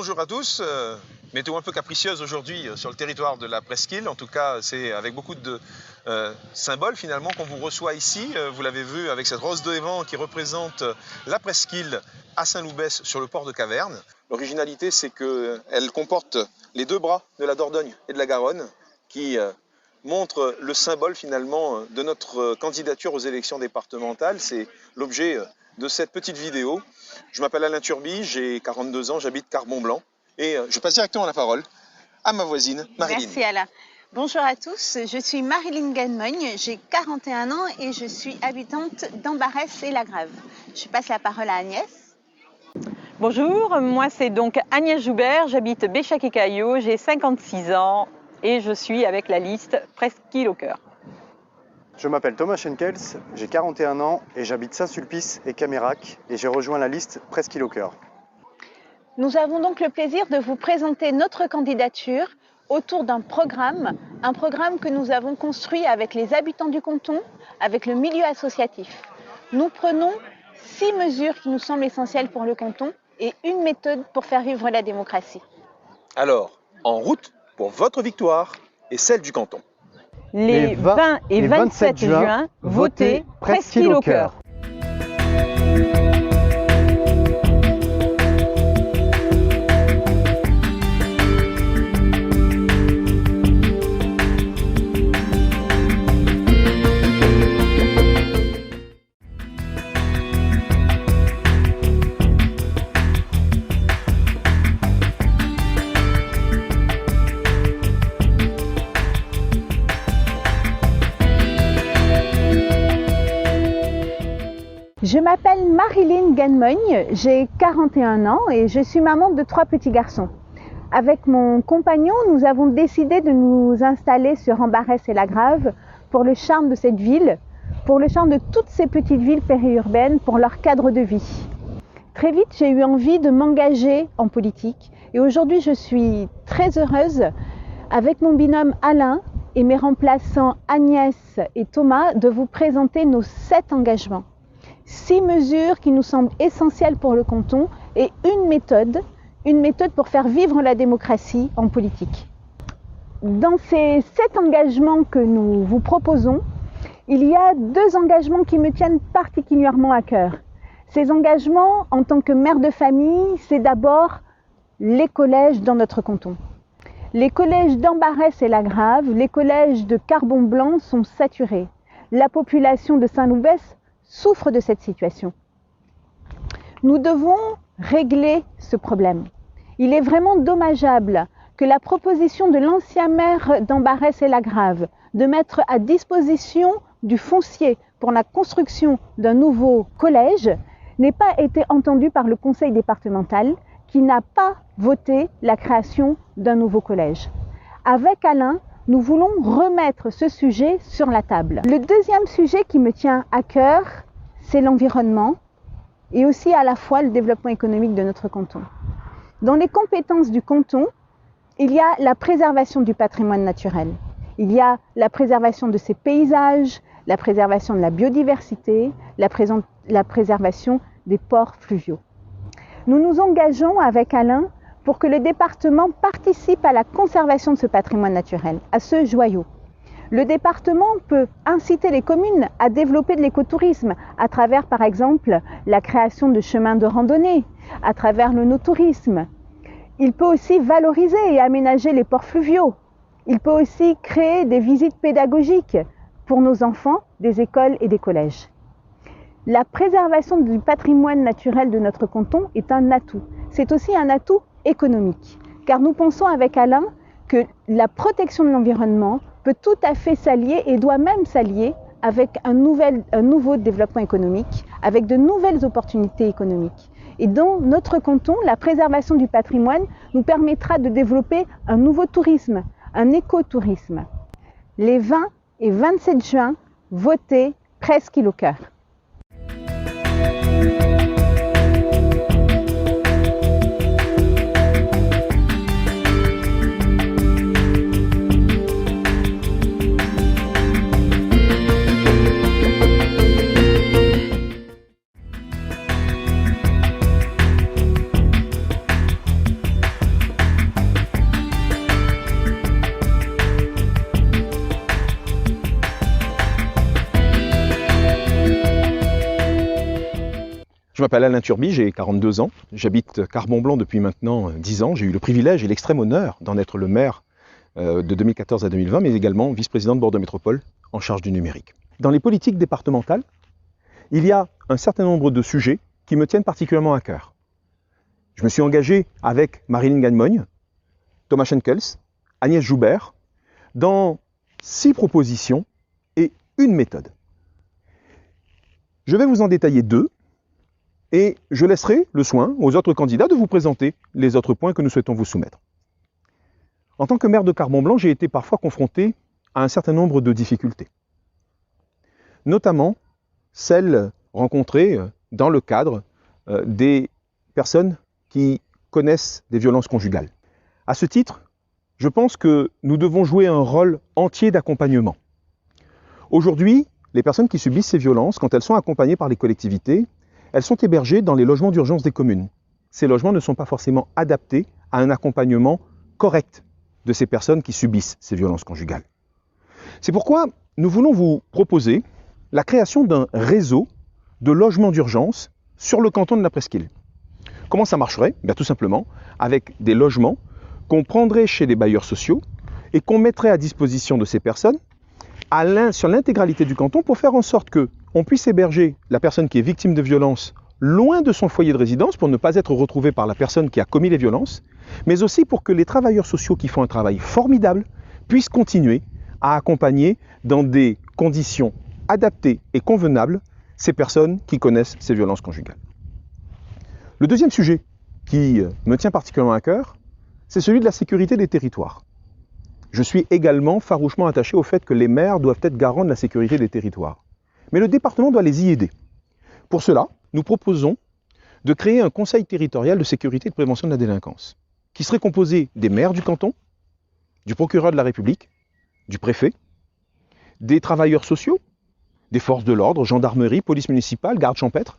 bonjour à tous. Météo un peu capricieuse aujourd'hui sur le territoire de la Presqu'île. En tout cas, c'est avec beaucoup de symboles finalement qu'on vous reçoit ici. Vous l'avez vu avec cette rose de Hévan qui représente la Presqu'île à Saint-Loubès sur le port de Caverne. L'originalité, c'est qu'elle comporte les deux bras de la Dordogne et de la Garonne qui montrent le symbole finalement de notre candidature aux élections départementales. C'est l'objet de cette petite vidéo. Je m'appelle Alain Turby, j'ai 42 ans, j'habite Carbon-Blanc et je passe directement la parole à ma voisine Marilyn. Merci Alain. Bonjour à tous, je suis Marilyn Ganmogne, j'ai 41 ans et je suis habitante d'Ambarès et La Grève. Je passe la parole à Agnès. Bonjour, moi c'est donc Agnès Joubert, j'habite Béchac-et-Caillaux, j'ai 56 ans et je suis avec la liste Presqu'île au cœur. Je m'appelle Thomas Schenkels, j'ai 41 ans et j'habite Saint-Sulpice et Camérac et j'ai rejoint la liste Presqu'île au cœur. Nous avons donc le plaisir de vous présenter notre candidature autour d'un programme que nous avons construit avec les habitants du canton, avec le milieu associatif. Nous prenons 6 mesures qui nous semblent essentielles pour le canton et une méthode pour faire vivre la démocratie. Alors, en route pour votre victoire et celle du canton. Les 20 et 27 juin, votez Presqu'île au cœur. Je m'appelle Marilyn Ganmogne, j'ai 41 ans et je suis maman de 3 petits garçons. Avec mon compagnon, nous avons décidé de nous installer sur Ambarès et La Grève pour le charme de cette ville, pour le charme de toutes ces petites villes périurbaines, pour leur cadre de vie. Très vite, j'ai eu envie de m'engager en politique et aujourd'hui, je suis très heureuse avec mon binôme Alain et mes remplaçants Agnès et Thomas de vous présenter nos 7 engagements. 6 mesures qui nous semblent essentielles pour le canton et une méthode pour faire vivre la démocratie en politique. Dans ces 7 engagements que nous vous proposons, il y a 2 engagements qui me tiennent particulièrement à cœur. Ces engagements, en tant que mère de famille, c'est d'abord les collèges dans notre canton. Les collèges d'Ambarès et La Grève, les collèges de Carbon-Blanc sont saturés. La population de Saint-Loubès souffre de cette situation. Nous devons régler ce problème. Il est vraiment dommageable que la proposition de l'ancien maire d'Ambarès et La Grève de mettre à disposition du foncier pour la construction d'un nouveau collège n'ait pas été entendue par le conseil départemental qui n'a pas voté la création d'un nouveau collège. Avec Alain, nous voulons remettre ce sujet sur la table. Le deuxième sujet qui me tient à cœur, c'est l'environnement et aussi à la fois le développement économique de notre canton. Dans les compétences du canton, il y a la préservation du patrimoine naturel. Il y a la préservation de ses paysages, la préservation de la biodiversité, la préservation des ports fluviaux. Nous nous engageons avec Alain pour que le département participe à la conservation de ce patrimoine naturel, à ce joyau. Le département peut inciter les communes à développer de l'écotourisme à travers, par exemple, la création de chemins de randonnée, à travers le no-tourisme. Il peut aussi valoriser et aménager les ports fluviaux. Il peut aussi créer des visites pédagogiques pour nos enfants des écoles et des collèges. La préservation du patrimoine naturel de notre canton est un atout. C'est aussi un atout économique, car nous pensons avec Alain que la protection de l'environnement peut tout à fait s'allier et doit même s'allier avec un nouveau développement économique, avec de nouvelles opportunités économiques. Et dans notre canton, la préservation du patrimoine nous permettra de développer un nouveau tourisme, un écotourisme. Les 20 et 27 juin, votez Presqu'île au cœur. Je m'appelle Alain Turby, j'ai 42 ans. J'habite Carbon-Blanc depuis maintenant 10 ans. J'ai eu le privilège et l'extrême honneur d'en être le maire de 2014 à 2020, mais également vice-président de Bordeaux Métropole en charge du numérique. Dans les politiques départementales, il y a un certain nombre de sujets qui me tiennent particulièrement à cœur. Je me suis engagé avec Marilyn Ganmogne, Thomas Schenkels, Agnès Joubert, dans 6 propositions et une méthode. Je vais vous en détailler 2 et je laisserai le soin aux autres candidats de vous présenter les autres points que nous souhaitons vous soumettre. En tant que maire de Carbon-Blanc, j'ai été parfois confronté à un certain nombre de difficultés, notamment celles rencontrées dans le cadre des personnes qui connaissent des violences conjugales. À ce titre, je pense que nous devons jouer un rôle entier d'accompagnement. Aujourd'hui, les personnes qui subissent ces violences, quand elles sont accompagnées par les collectivités, elles sont hébergées dans les logements d'urgence des communes. Ces logements ne sont pas forcément adaptés à un accompagnement correct de ces personnes qui subissent ces violences conjugales. C'est pourquoi nous voulons vous proposer la création d'un réseau de logements d'urgence sur le canton de la Presqu'île. Comment ça marcherait? Bien, tout simplement avec des logements qu'on prendrait chez des bailleurs sociaux et qu'on mettrait à disposition de ces personnes sur l'intégralité du canton pour faire en sorte qu'on puisse héberger la personne qui est victime de violences loin de son foyer de résidence pour ne pas être retrouvée par la personne qui a commis les violences, mais aussi pour que les travailleurs sociaux qui font un travail formidable puissent continuer à accompagner dans des conditions adaptées et convenables ces personnes qui connaissent ces violences conjugales. Le deuxième sujet qui me tient particulièrement à cœur, c'est celui de la sécurité des territoires. Je suis également farouchement attaché au fait que les maires doivent être garants de la sécurité des territoires. Mais le département doit les y aider. Pour cela, nous proposons de créer un conseil territorial de sécurité et de prévention de la délinquance, qui serait composé des maires du canton, du procureur de la République, du préfet, des travailleurs sociaux, des forces de l'ordre, gendarmerie, police municipale, garde champêtre,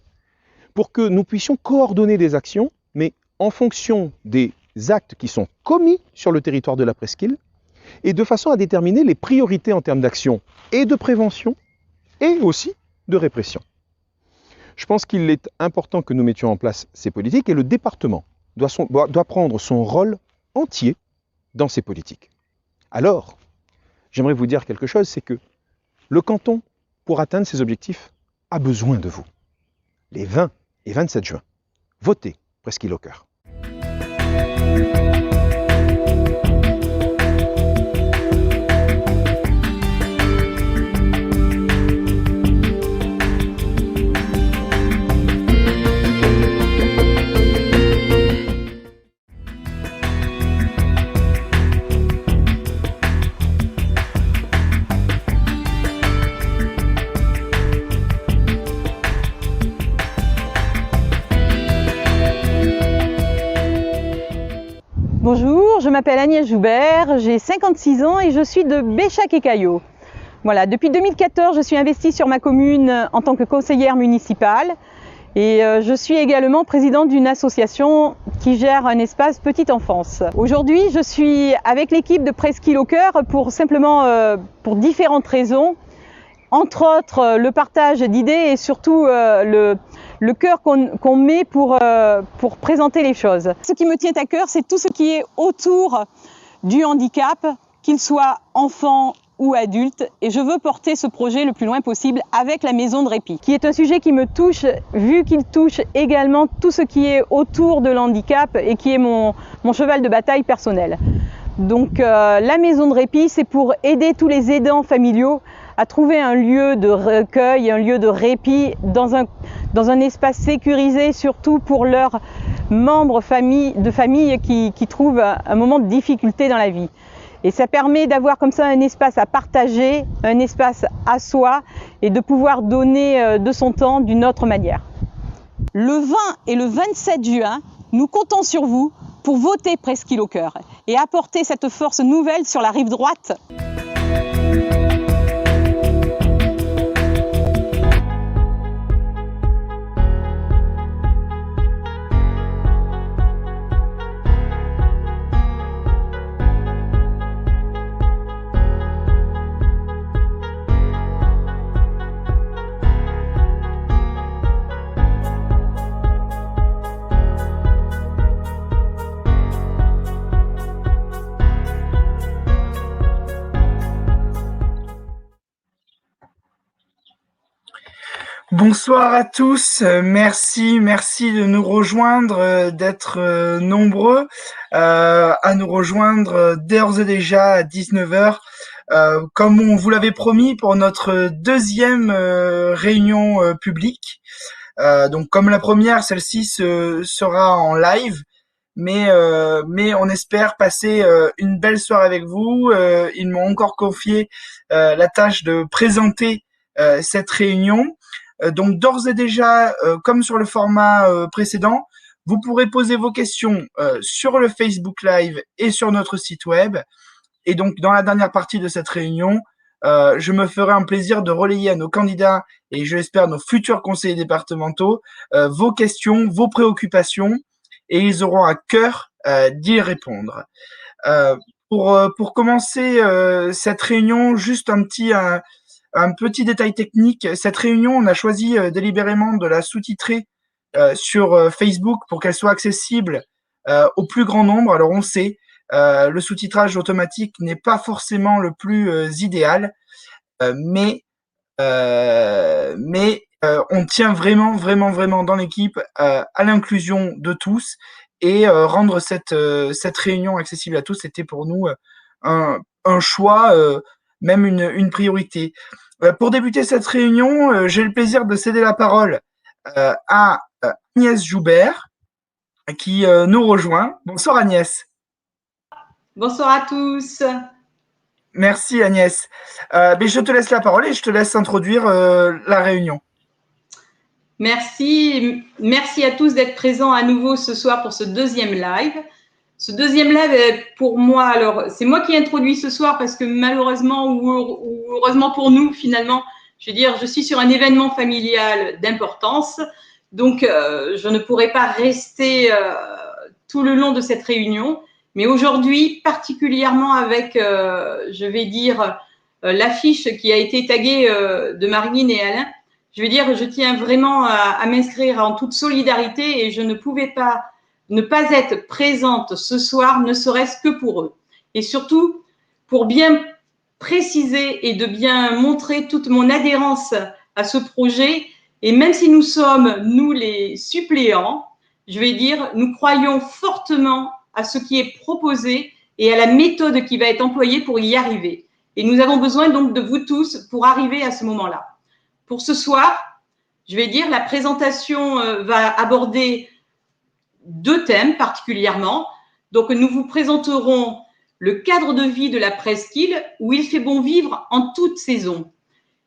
pour que nous puissions coordonner des actions, mais en fonction des actes qui sont commis sur le territoire de la Presqu'île, et de façon à déterminer les priorités en termes d'action et de prévention, et aussi de répression. Je pense qu'il est important que nous mettions en place ces politiques, et le département doit prendre son rôle entier dans ces politiques. Alors, j'aimerais vous dire quelque chose, c'est que le canton, pour atteindre ses objectifs, a besoin de vous. Les 20 et 27 juin, votez Presqu'île au cœur. Bonjour, je m'appelle Agnès Joubert, j'ai 56 ans et je suis de Béchac-et-Caillaux. Voilà, depuis 2014, je suis investie sur ma commune en tant que conseillère municipale et je suis également présidente d'une association qui gère un espace petite enfance. Aujourd'hui, je suis avec l'équipe de Presqu'île au cœur pour différentes raisons. Entre autres, le partage d'idées et surtout le cœur qu'on met pour présenter les choses. Ce qui me tient à cœur, c'est tout ce qui est autour du handicap, qu'il soit enfant ou adulte. Et je veux porter ce projet le plus loin possible avec la maison de répit, qui est un sujet qui me touche, vu qu'il touche également tout ce qui est autour de l'handicap et qui est mon cheval de bataille personnel. Donc la maison de répit, c'est pour aider tous les aidants familiaux à trouver un lieu de recueil, un lieu de répit dans un espace sécurisé, surtout pour leurs membres de famille qui trouvent un moment de difficulté dans la vie. Et ça permet d'avoir comme ça un espace à partager, un espace à soi et de pouvoir donner de son temps d'une autre manière. Le 20 et le 27 juin, nous comptons sur vous pour voter Presqu'île au cœur et apporter cette force nouvelle sur la rive droite. Bonsoir à tous, merci de nous rejoindre, d'être nombreux à nous rejoindre d'ores et déjà à 19h, comme on vous l'avait promis pour notre deuxième réunion publique. Donc comme la première, celle-ci sera en live, mais on espère passer une belle soirée avec vous. Ils m'ont encore confié la tâche de présenter cette réunion. Donc d'ores et déjà, comme sur le format précédent, vous pourrez poser vos questions sur le Facebook Live et sur notre site web. Et donc dans la dernière partie de cette réunion, je me ferai un plaisir de relayer à nos candidats et je l'espère nos futurs conseillers départementaux vos questions, vos préoccupations, et ils auront à cœur d'y répondre. Pour commencer cette réunion, juste un petit détail technique. Cette réunion, on a choisi délibérément de la sous-titrer sur Facebook pour qu'elle soit accessible au plus grand nombre. Alors on sait, le sous-titrage automatique n'est pas forcément le plus idéal, mais on tient vraiment dans l'équipe à l'inclusion de tous, et rendre cette réunion accessible à tous, c'était pour nous un choix, même une priorité. Pour débuter cette réunion, j'ai le plaisir de céder la parole à Agnès Joubert, qui nous rejoint. Bonsoir Agnès. Bonsoir à tous. Merci Agnès. Je te laisse la parole et je te laisse introduire la réunion. Merci à tous d'être présents à nouveau ce soir pour ce deuxième live. Ce deuxième live, pour moi, alors c'est moi qui introduis ce soir parce que malheureusement ou heureusement pour nous finalement, je veux dire, je suis sur un événement familial d'importance, donc je ne pourrai pas rester tout le long de cette réunion. Mais aujourd'hui, particulièrement avec, je vais dire, l'affiche qui a été taguée de Marine et Alain, je veux dire, je tiens vraiment à m'inscrire en toute solidarité et je ne pouvais pas ne pas être présente ce soir, ne serait-ce que pour eux. Et surtout, pour bien préciser et de bien montrer toute mon adhérence à ce projet. Et même si nous sommes, nous les suppléants, je vais dire, nous croyons fortement à ce qui est proposé et à la méthode qui va être employée pour y arriver. Et nous avons besoin donc de vous tous pour arriver à ce moment-là. Pour ce soir, je vais dire, la présentation va aborder deux thèmes particulièrement. Donc, nous vous présenterons le cadre de vie de la presqu'île où il fait bon vivre en toute saison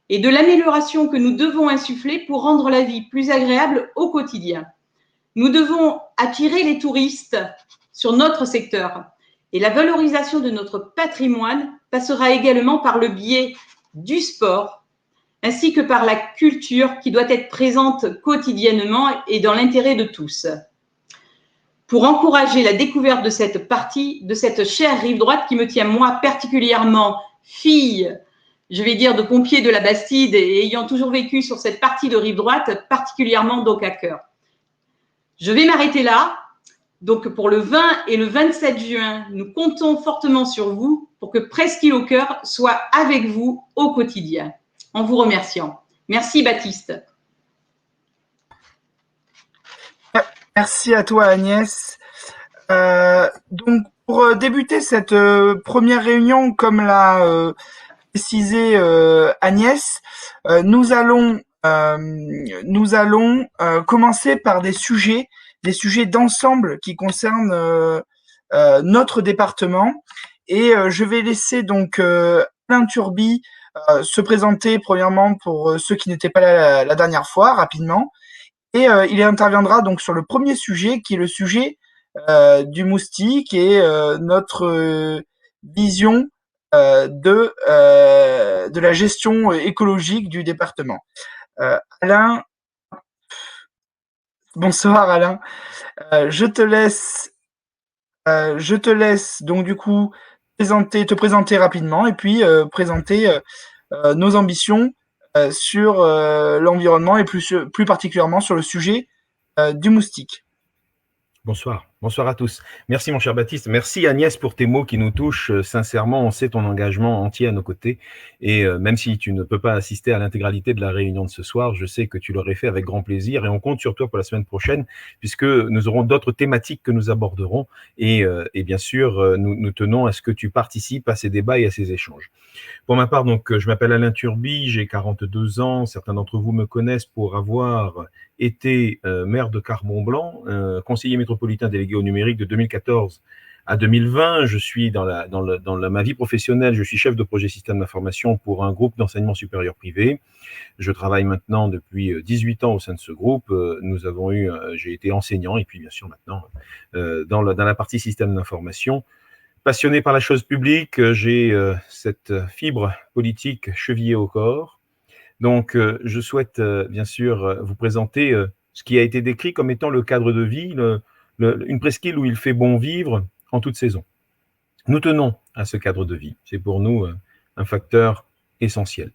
et de l'amélioration que nous devons insuffler pour rendre la vie plus agréable au quotidien. Nous devons attirer les touristes sur notre secteur et la valorisation de notre patrimoine passera également par le biais du sport ainsi que par la culture qui doit être présente quotidiennement et dans l'intérêt de tous. Pour encourager la découverte de cette partie, de cette chère rive droite qui me tient moi particulièrement, fille, je vais dire de pompier de la Bastide et ayant toujours vécu sur cette partie de rive droite, particulièrement donc à cœur. Je vais m'arrêter là. Donc pour le 20 et le 27 juin, nous comptons fortement sur vous pour que Presqu'île au cœur soit avec vous au quotidien. En vous remerciant. Merci Baptiste. Merci à toi Agnès. Donc pour débuter cette première réunion, comme l'a précisé Agnès, nous allons commencer par des sujets d'ensemble qui concernent notre département, et je vais laisser donc Alain Turby se présenter premièrement pour ceux qui n'étaient pas là la dernière fois, rapidement, et il interviendra donc sur le premier sujet qui est le sujet du moustique et notre vision de la gestion écologique du département. Alain, bonsoir Alain, je te laisse donc du coup te présenter rapidement et puis présenter nos ambitions sur l'environnement et plus particulièrement sur le sujet du moustique. Bonsoir. Bonsoir à tous. Merci mon cher Baptiste. Merci Agnès pour tes mots qui nous touchent. Sincèrement, on sait ton engagement entier à nos côtés. Et même si tu ne peux pas assister à l'intégralité de la réunion de ce soir, je sais que tu l'aurais fait avec grand plaisir et on compte sur toi pour la semaine prochaine puisque nous aurons d'autres thématiques que nous aborderons. Et bien sûr, nous tenons à ce que tu participes à ces débats et à ces échanges. Pour ma part, donc, je m'appelle Alain Turby, j'ai 42 ans. Certains d'entre vous me connaissent pour avoir été maire de Carbon-Blanc, conseiller métropolitain délégué au numérique de 2014 à 2020. Je suis dans ma vie professionnelle, je suis chef de projet système d'information pour un groupe d'enseignement supérieur privé. Je travaille maintenant depuis 18 ans au sein de ce groupe. J'ai été enseignant et puis bien sûr maintenant dans la partie système d'information. Passionné par la chose publique, j'ai cette fibre politique chevillée au corps. Donc, je souhaite bien sûr vous présenter ce qui a été décrit comme étant le cadre de vie, une presqu'île où il fait bon vivre en toute saison. Nous tenons à ce cadre de vie. C'est pour nous un facteur essentiel.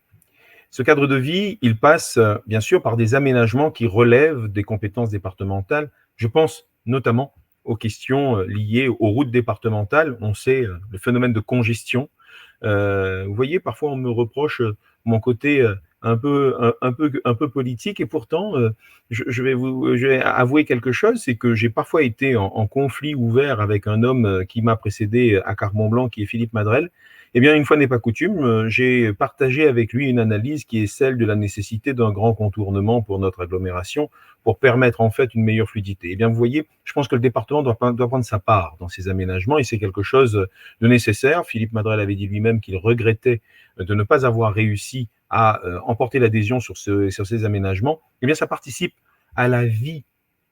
Ce cadre de vie, il passe bien sûr par des aménagements qui relèvent des compétences départementales. Je pense notamment aux questions liées aux routes départementales. On sait le phénomène de congestion. Vous voyez, parfois on me reproche mon côté un peu politique et pourtant je vais avouer quelque chose, c'est que j'ai parfois été en conflit ouvert avec un homme qui m'a précédé à Carbon-Blanc, qui est Philippe Madrel. Eh bien, une fois n'est pas coutume, j'ai partagé avec lui une analyse qui est celle de la nécessité d'un grand contournement pour notre agglomération pour permettre en fait une meilleure fluidité. Eh bien, vous voyez, je pense que le département doit prendre sa part dans ces aménagements et c'est quelque chose de nécessaire. Philippe Madrel avait dit lui-même qu'il regrettait de ne pas avoir réussi à emporter l'adhésion sur ces aménagements. Eh bien, ça participe à la vie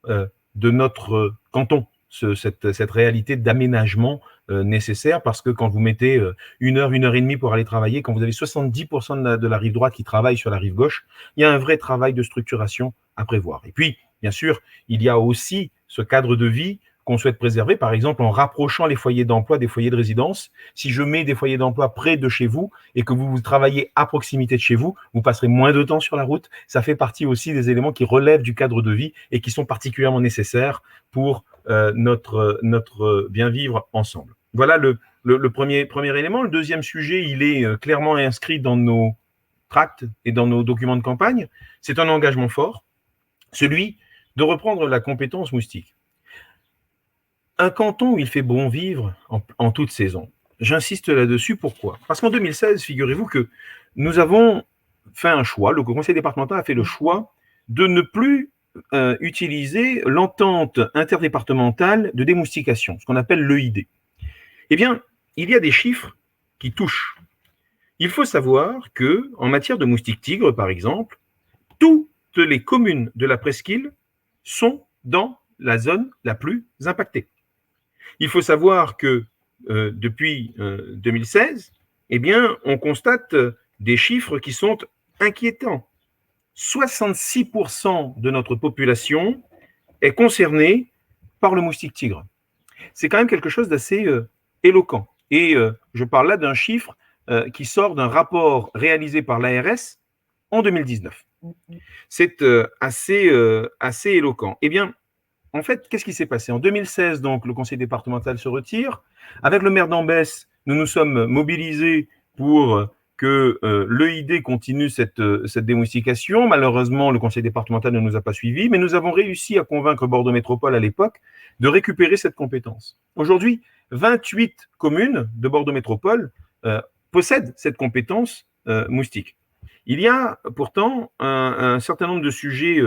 de notre canton, cette réalité d'aménagement nécessaire, parce que quand vous mettez 1 heure, 1 heure et demie pour aller travailler, quand vous avez 70% de la rive droite qui travaille sur la rive gauche, il y a un vrai travail de structuration à prévoir. Et puis, bien sûr, il y a aussi ce cadre de vie qu'on souhaite préserver, par exemple en rapprochant les foyers d'emploi des foyers de résidence. Si je mets des foyers d'emploi près de chez vous et que vous travaillez à proximité de chez vous, vous passerez moins de temps sur la route. Ça fait partie aussi des éléments qui relèvent du cadre de vie et qui sont particulièrement nécessaires pour notre bien vivre ensemble. Voilà le premier élément. Le deuxième sujet, il est clairement inscrit dans nos tracts et dans nos documents de campagne. C'est un engagement fort, celui de reprendre la compétence moustique. Un canton où il fait bon vivre en toute saison. J'insiste là-dessus, pourquoi? Parce qu'en 2016, figurez-vous que nous avons fait un choix, le conseil départemental a fait le choix de ne plus utiliser l'entente interdépartementale de démoustication, ce qu'on appelle l'EID. Eh bien, il y a des chiffres qui touchent. Il faut savoir que, en matière de moustique tigre, par exemple, toutes les communes de la presqu'île sont dans la zone la plus impactée. Il faut savoir que depuis 2016, eh bien, on constate des chiffres qui sont inquiétants. 66% de notre population est concernée par le moustique tigre. C'est quand même quelque chose d'assez éloquent. Et je parle là d'un chiffre qui sort d'un rapport réalisé par l'ARS en 2019. C'est assez éloquent. Eh bien, en fait, qu'est-ce qui s'est passé? En 2016, donc, le conseil départemental se retire. Avec le maire d'Ambès, nous nous sommes mobilisés pour que l'EID continue cette démoustication. Malheureusement, le conseil départemental ne nous a pas suivis, mais nous avons réussi à convaincre Bordeaux Métropole à l'époque de récupérer cette compétence. Aujourd'hui, 28 communes de Bordeaux Métropole possèdent cette compétence moustique. Il y a pourtant un certain nombre de sujets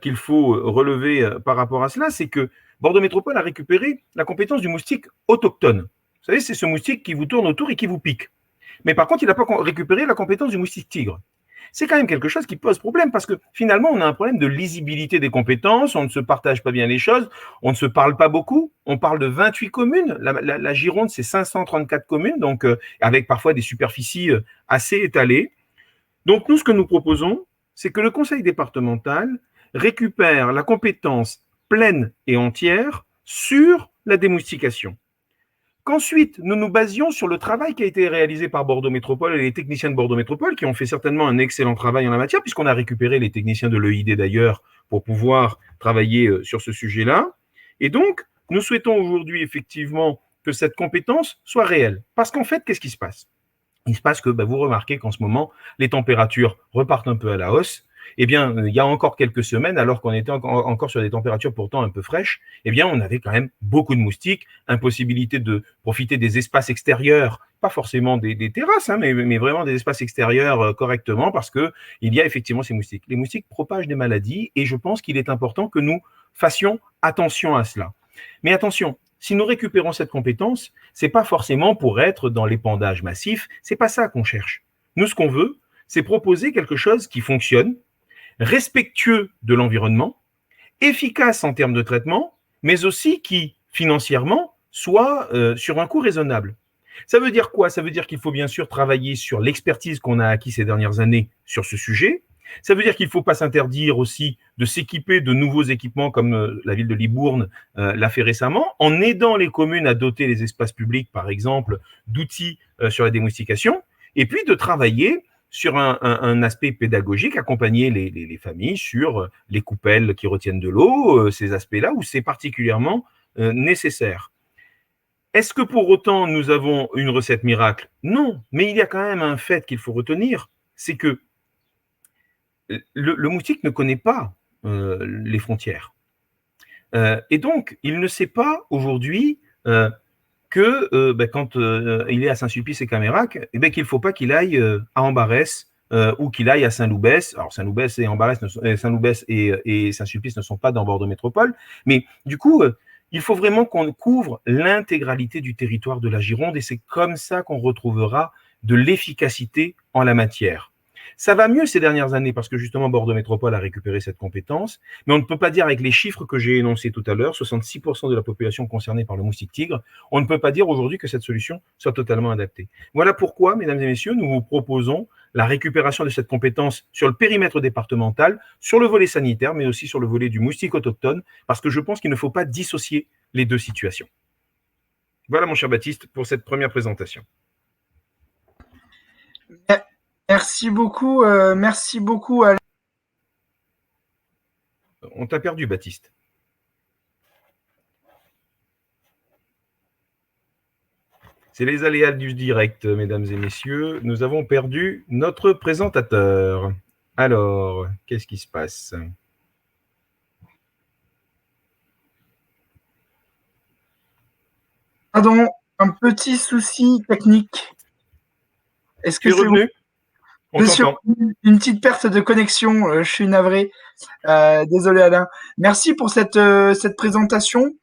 qu'il faut relever par rapport à cela, c'est que Bordeaux Métropole a récupéré la compétence du moustique autochtone. Vous savez, c'est ce moustique qui vous tourne autour et qui vous pique. Mais par contre, il n'a pas récupéré la compétence du moustique tigre. C'est quand même quelque chose qui pose problème parce que finalement, on a un problème de lisibilité des compétences, on ne se partage pas bien les choses, on ne se parle pas beaucoup, on parle de 28 communes, la Gironde, c'est 534 communes, donc avec parfois des superficies assez étalées. Donc nous, ce que nous proposons, c'est que le conseil départemental récupère la compétence pleine et entière sur la démoustication. Qu'ensuite, nous nous basions sur le travail qui a été réalisé par Bordeaux Métropole et les techniciens de Bordeaux Métropole qui ont fait certainement un excellent travail en la matière, puisqu'on a récupéré les techniciens de l'EID d'ailleurs pour pouvoir travailler sur ce sujet-là. Et donc, nous souhaitons aujourd'hui effectivement que cette compétence soit réelle. Parce qu'en fait, qu'est-ce qui se passe? Il se passe que vous remarquez qu'en ce moment, les températures repartent un peu à la hausse. Eh bien, il y a encore quelques semaines, alors qu'on était encore sur des températures pourtant un peu fraîches, eh bien, on avait quand même beaucoup de moustiques, impossibilité de profiter des espaces extérieurs, pas forcément des terrasses, hein, mais vraiment des espaces extérieurs correctement, parce que il y a effectivement ces moustiques. Les moustiques propagent des maladies, et je pense qu'il est important que nous fassions attention à cela. Mais attention, si nous récupérons cette compétence, c'est pas forcément pour être dans l'épandage massif, c'est pas ça qu'on cherche. Nous, ce qu'on veut, c'est proposer quelque chose qui fonctionne, respectueux de l'environnement, efficace en termes de traitement, mais aussi qui, financièrement, soit sur un coût raisonnable. Ça veut dire quoi? Ça veut dire qu'il faut bien sûr travailler sur l'expertise qu'on a acquis ces dernières années sur ce sujet. Ça veut dire qu'il ne faut pas s'interdire aussi de s'équiper de nouveaux équipements comme la ville de Libourne l'a fait récemment, en aidant les communes à doter les espaces publics, par exemple, d'outils sur la démoustication, et puis de travailler sur un aspect pédagogique, accompagner les familles sur les coupelles qui retiennent de l'eau, ces aspects-là où c'est particulièrement nécessaire. Est-ce que pour autant nous avons une recette miracle? Non, mais il y a quand même un fait qu'il faut retenir, c'est que le moustique ne connaît pas les frontières. Et donc, il ne sait pas aujourd'hui que quand il est à Saint-Sulpice et Camérac, qu'il ne faut pas qu'il aille à Ambarès ou qu'il aille à Saint-Loubès. Alors, Saint-Loubès et Ambarès, Saint-Loubès et Saint-Sulpice ne sont pas dans Bordeaux Métropole, mais du coup, il faut vraiment qu'on couvre l'intégralité du territoire de la Gironde et c'est comme ça qu'on retrouvera de l'efficacité en la matière. Ça va mieux ces dernières années parce que justement Bordeaux Métropole a récupéré cette compétence, mais on ne peut pas dire avec les chiffres que j'ai énoncés tout à l'heure, 66% de la population concernée par le moustique tigre, on ne peut pas dire aujourd'hui que cette solution soit totalement adaptée. Voilà pourquoi, mesdames et messieurs, nous vous proposons la récupération de cette compétence sur le périmètre départemental, sur le volet sanitaire, mais aussi sur le volet du moustique autochtone, parce que je pense qu'il ne faut pas dissocier les deux situations. Voilà, mon cher Baptiste, pour cette première présentation. Merci beaucoup, Alain. On t'a perdu, Baptiste. C'est les aléas du direct, mesdames et messieurs. Nous avons perdu notre présentateur. Alors, qu'est-ce qui se passe? Pardon, un petit souci technique. Est-ce que c'est revenu? On t'entend. Une petite perte de connexion, je suis navré. Désolé Alain. Merci pour cette présentation.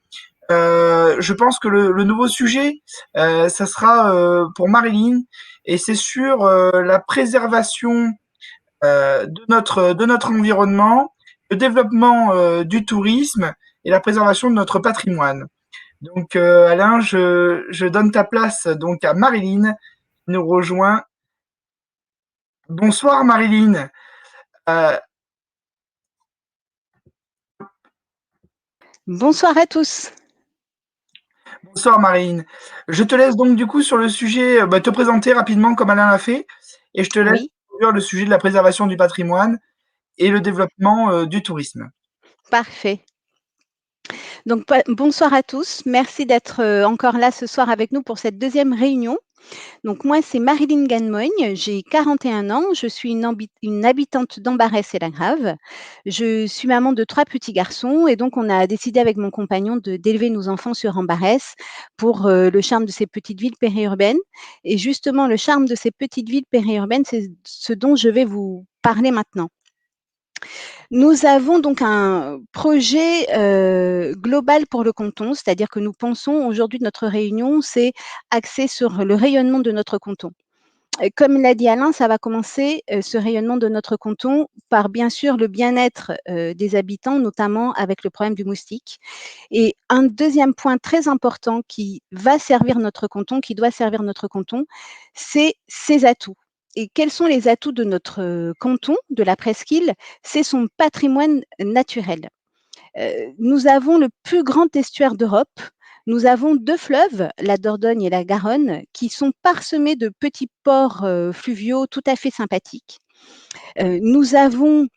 Je pense que le nouveau sujet, ça sera pour Marilyn, et c'est sur la préservation de notre environnement, le développement du tourisme et la préservation de notre patrimoine. Donc Alain, je donne ta place donc à Marilyn qui nous rejoint. Bonsoir Marilyn. Bonsoir à tous. Bonsoir Marilyn. Je te laisse donc du coup sur le sujet, te présenter rapidement comme Alain l'a fait, et je te laisse sur le sujet de la préservation du patrimoine et le développement du tourisme. Parfait. Donc bonsoir à tous. Merci d'être encore là ce soir avec nous pour cette deuxième réunion. Donc moi, c'est Marilyn Ganmogne, j'ai 41 ans, je suis une habitante d'Ambarès et la Grave. Je suis maman de 3 petits garçons et donc on a décidé avec mon compagnon d'élever nos enfants sur Ambarès pour le charme de ces petites villes périurbaines. Et justement, le charme de ces petites villes périurbaines, c'est ce dont je vais vous parler maintenant. Nous avons donc un projet global pour le canton, c'est-à-dire que nous pensons aujourd'hui notre réunion, c'est axé sur le rayonnement de notre canton. Comme l'a dit Alain, ça va commencer ce rayonnement de notre canton par bien sûr le bien-être des habitants, notamment avec le problème du moustique. Et un deuxième point très important qui va servir notre canton, qui doit servir notre canton, c'est ses atouts. Et quels sont les atouts de notre canton, de la presqu'île? C'est son patrimoine naturel. Nous avons le plus grand estuaire d'Europe. Nous avons 2 fleuves, la Dordogne et la Garonne, qui sont parsemés de petits ports fluviaux tout à fait sympathiques. Nous avons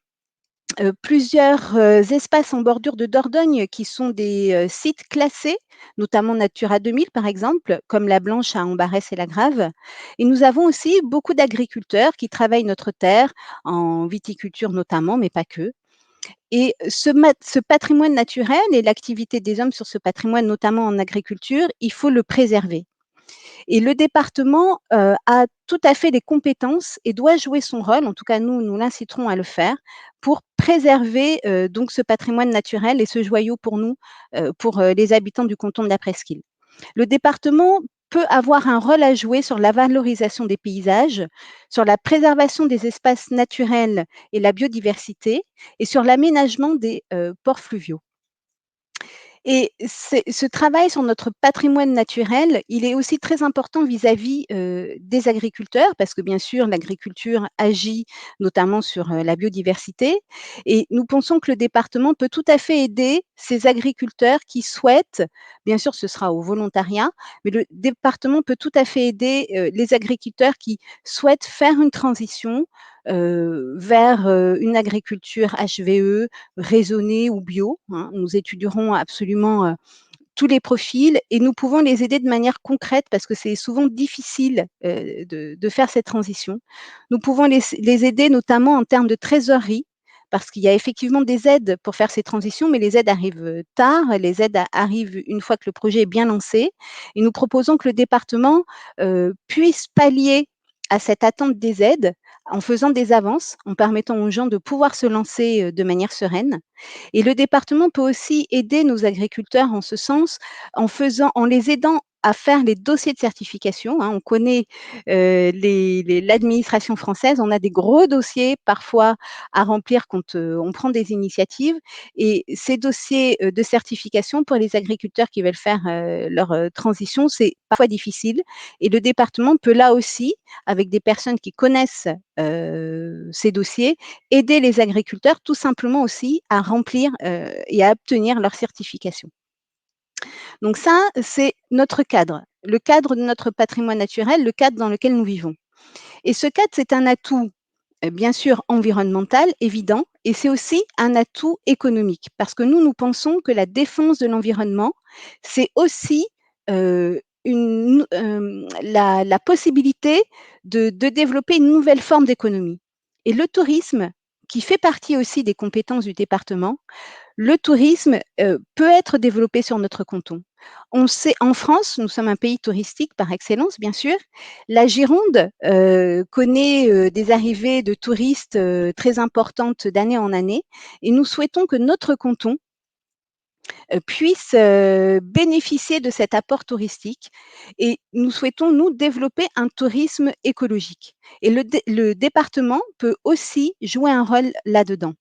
plusieurs espaces en bordure de Dordogne qui sont des sites classés, notamment Natura 2000 par exemple, comme la Blanche à Ambarès et la Grave. Et nous avons aussi beaucoup d'agriculteurs qui travaillent notre terre, en viticulture notamment, mais pas que. Et ce patrimoine naturel et l'activité des hommes sur ce patrimoine, notamment en agriculture, il faut le préserver. Et le département a tout à fait les compétences et doit jouer son rôle, en tout cas nous l'inciterons à le faire, pour préserver donc ce patrimoine naturel et ce joyau pour nous, pour les habitants du canton de la Presqu'île. Le département peut avoir un rôle à jouer sur la valorisation des paysages, sur la préservation des espaces naturels et la biodiversité, et sur l'aménagement des ports fluviaux. Et ce travail sur notre patrimoine naturel, il est aussi très important vis-à-vis, des agriculteurs parce que bien sûr l'agriculture agit notamment sur, la biodiversité et nous pensons que le département peut tout à fait aider ces agriculteurs qui souhaitent, bien sûr ce sera au volontariat, mais le département peut tout à fait aider, les agriculteurs qui souhaitent faire une transition, vers, une agriculture HVE, raisonnée ou bio, hein. Nous étudierons absolument, tous les profils et nous pouvons les aider de manière concrète parce que c'est souvent difficile, de faire cette transition. Nous pouvons les aider notamment en termes de trésorerie, parce qu'il y a effectivement des aides pour faire ces transitions, mais les aides arrivent, tard, les aides arrivent une fois que le projet est bien lancé et nous proposons que le département, puisse pallier à cette attente des aides en faisant des avances, en permettant aux gens de pouvoir se lancer, de manière sereine. Et le département peut aussi aider nos agriculteurs en ce sens, en les aidant à faire les dossiers de certification, hein. On connaît, l'administration française, on a des gros dossiers parfois à remplir quand, on prend des initiatives et ces dossiers, de certification pour les agriculteurs qui veulent faire, leur, transition, c'est parfois difficile et le département peut là aussi, avec des personnes qui connaissent, ces dossiers, aider les agriculteurs tout simplement aussi à remplir, et à obtenir leur certification. Donc ça, c'est notre cadre, le cadre de notre patrimoine naturel, le cadre dans lequel nous vivons. Et ce cadre, c'est un atout, bien sûr environnemental, évident, et c'est aussi un atout économique. Parce que nous pensons que la défense de l'environnement, c'est aussi, la possibilité de développer une nouvelle forme d'économie. Et le tourisme, qui fait partie aussi des compétences du département, le tourisme, peut être développé sur notre canton. On sait en France, nous sommes un pays touristique par excellence, bien sûr. La Gironde, connaît, des arrivées de touristes, très importantes d'année en année et nous souhaitons que notre canton, puisse, bénéficier de cet apport touristique et nous souhaitons, nous, développer un tourisme écologique et le département peut aussi jouer un rôle là-dedans.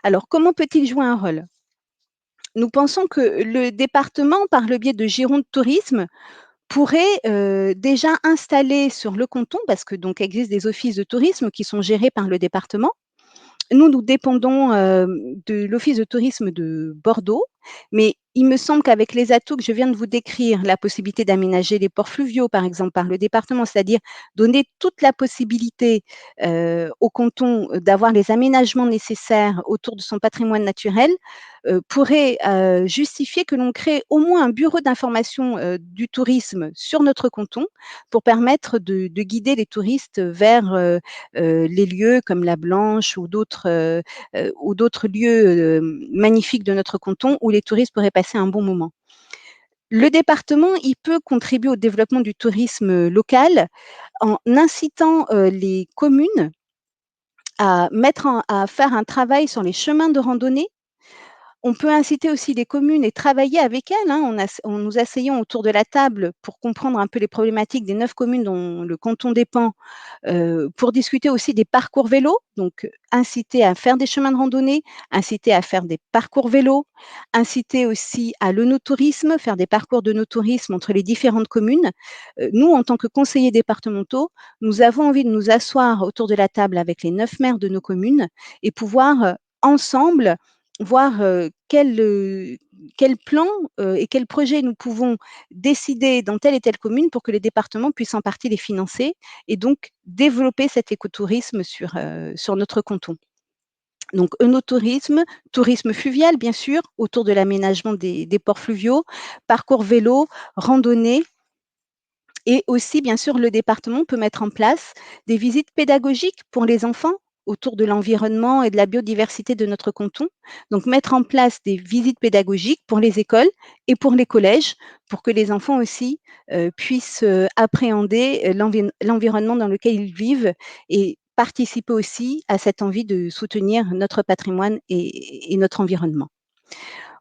Alors comment peut-il jouer un rôle? Nous pensons que le département, par le biais de Gironde Tourisme, pourrait, déjà installer sur le canton, parce que donc existe des offices de tourisme qui sont gérés par le département. Nous dépendons, de l'office de tourisme de Bordeaux, mais il me semble qu'avec les atouts que je viens de vous décrire, la possibilité d'aménager les ports fluviaux, par exemple, par le département, c'est-à-dire donner toute la possibilité, au canton, d'avoir les aménagements nécessaires autour de son patrimoine naturel, pourrait, justifier que l'on crée au moins un bureau d'information, du tourisme sur notre canton pour permettre de guider les touristes vers, les lieux comme la Blanche ou d'autres lieux, magnifiques de notre canton où les touristes pourraient passer un bon moment. Le département, il peut contribuer au développement du tourisme, local en incitant, les communes à faire un travail sur les chemins de randonnée. On peut inciter aussi les communes et travailler avec elles, hein. On nous asseyons autour de la table pour comprendre un peu les problématiques des 9 communes dont le canton dépend, pour discuter aussi des parcours vélos, donc inciter à faire des chemins de randonnée, inciter à faire des parcours vélos, inciter aussi à l'œnotourisme, faire des parcours d'œnotourisme entre les différentes communes. Nous, en tant que conseillers départementaux, nous avons envie de nous asseoir autour de la table avec les 9 maires de nos communes et pouvoir, ensemble voir, quel plan, et quel projet nous pouvons décider dans telle et telle commune pour que les départements puissent en partie les financer et donc développer cet écotourisme sur notre canton. Donc, œnotourisme, tourisme fluvial, bien sûr, autour de l'aménagement des ports fluviaux, parcours vélo, randonnée. Et aussi, bien sûr, le département peut mettre en place des visites pédagogiques pour les enfants autour de l'environnement et de la biodiversité de notre canton. Donc, mettre en place des visites pédagogiques pour les écoles et pour les collèges, pour que les enfants aussi puissent appréhender l'environnement dans lequel ils vivent et participer aussi à cette envie de soutenir notre patrimoine et notre environnement.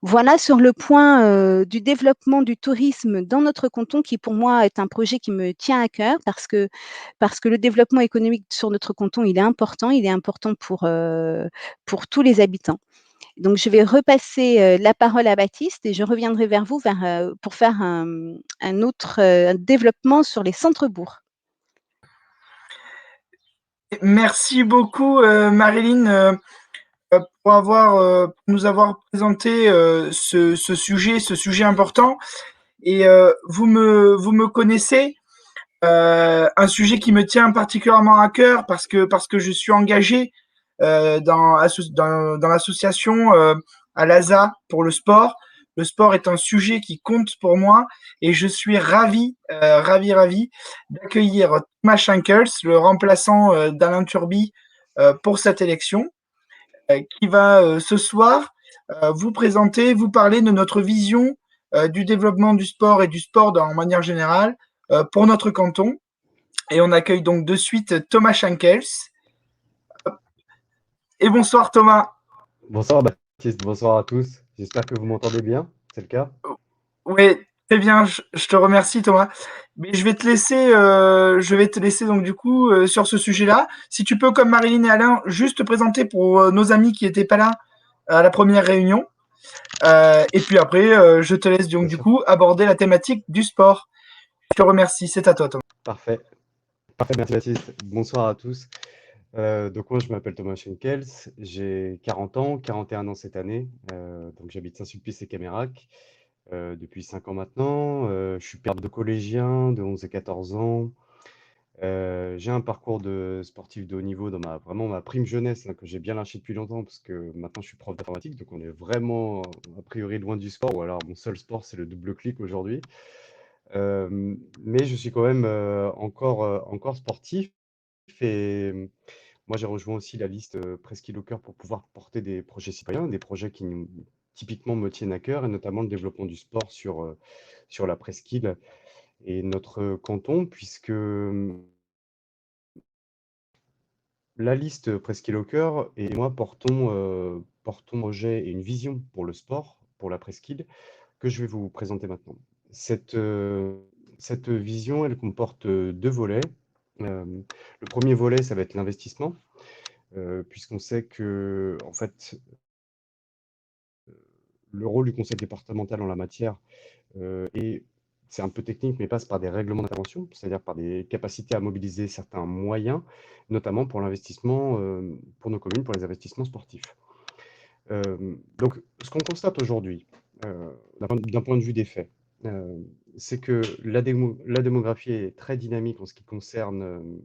Voilà sur le point, du développement du tourisme dans notre canton qui pour moi est un projet qui me tient à cœur parce que le développement économique sur notre canton, il est important pour tous les habitants. Donc je vais repasser, la parole à Baptiste et je reviendrai vers vous pour faire un autre, développement sur les centres-bourgs. Merci beaucoup, Marilyn, pour nous avoir présenté ce sujet important. Et vous me connaissez, un sujet qui me tient particulièrement à cœur parce que je suis engagé dans l'association à l'ASA pour le sport. Le sport est un sujet qui compte pour moi et je suis ravi d'accueillir Thomas Schenkels, le remplaçant d'Alain Turby pour cette élection, qui va ce soir vous présenter, vous parler de notre vision du développement du sport et du sport en manière générale pour notre canton. Et on accueille donc de suite Thomas Schenkels. Et bonsoir Thomas. Bonsoir Baptiste, bonsoir à tous. J'espère que vous m'entendez bien, c'est le cas? Oui, très bien, je te remercie Thomas. Mais je vais te laisser donc du coup sur ce sujet-là. Si tu peux, comme Marilyn et Alain, juste te présenter pour nos amis qui n'étaient pas là à la première réunion. Et puis après, je te laisse donc du coup aborder la thématique du sport. Je te remercie, c'est à toi Thomas. Parfait, merci Baptiste. Bonsoir à tous. Donc moi je m'appelle Thomas Schenkels, j'ai 40 ans, 41 ans cette année. Donc j'habite Saint-Sulpice et Camérac depuis 5 ans maintenant. Je suis père de collégiens de 11 et 14 ans. J'ai un parcours de sportif de haut niveau dans vraiment ma prime jeunesse hein, que j'ai bien lâché depuis longtemps parce que maintenant je suis prof d'informatique, donc on est vraiment a priori loin du sport, ou alors mon seul sport c'est le double clic aujourd'hui. Mais je suis quand même encore sportif et moi j'ai rejoint aussi la liste Presqu'île au cœur pour pouvoir porter des projets citoyens, des projets qui typiquement me tiennent à cœur et notamment le développement du sport sur la Presqu'île et notre canton, puisque la liste Presqu'île au cœur et moi portons un projet et une vision pour le sport, pour la Presqu'île, que je vais vous présenter maintenant. Cette vision, elle comporte deux volets. Le premier volet, ça va être l'investissement, puisqu'on sait que, en fait, le rôle du conseil départemental en la matière c'est un peu technique, mais passe par des règlements d'intervention, c'est-à-dire par des capacités à mobiliser certains moyens, notamment pour l'investissement, pour nos communes, pour les investissements sportifs. Donc, ce qu'on constate aujourd'hui, d'un point de vue des faits, c'est que la démographie est très dynamique en ce qui concerne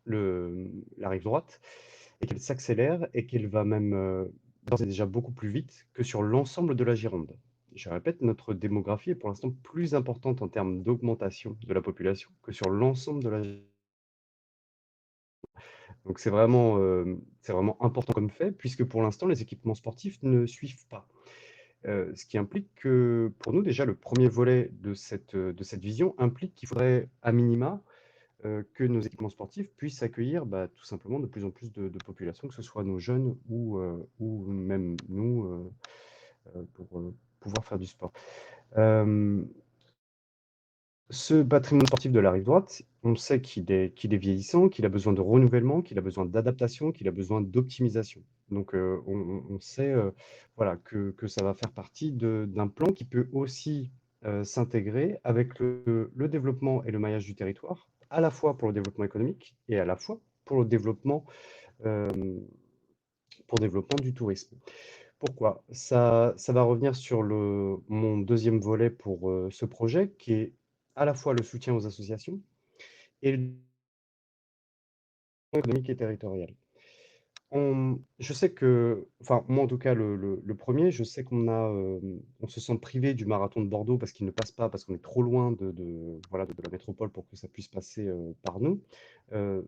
la rive droite, et qu'elle s'accélère et qu'elle va même d'ores et déjà beaucoup plus vite que sur l'ensemble de la Gironde. Je répète, notre démographie est pour l'instant plus importante en termes d'augmentation de la population que sur l'ensemble de la Gironde. Donc c'est vraiment important comme fait, puisque pour l'instant, les équipements sportifs ne suivent pas. Ce qui implique que, pour nous, déjà, le premier volet de cette vision implique qu'il faudrait, à minima, que nos équipements sportifs puissent accueillir tout simplement de plus en plus de population, que ce soit nos jeunes ou même nous, pour pouvoir faire du sport. Ce patrimoine sportif de la rive droite, on sait qu'il est vieillissant, qu'il a besoin de renouvellement, qu'il a besoin d'adaptation, qu'il a besoin d'optimisation. Donc on sait voilà, que ça va faire partie d'un plan qui peut aussi s'intégrer avec le développement et le maillage du territoire, à la fois pour le développement économique et à la fois pour le développement du tourisme. Pourquoi? Ça va revenir sur mon deuxième volet pour ce projet, qui est à la fois le soutien aux associations et le développement économique et territorial. Je sais que, enfin, moi en tout cas, le premier, je sais on se sent privé du marathon de Bordeaux parce qu'il ne passe pas, parce qu'on est trop loin voilà, de la métropole pour que ça puisse passer par nous. Euh,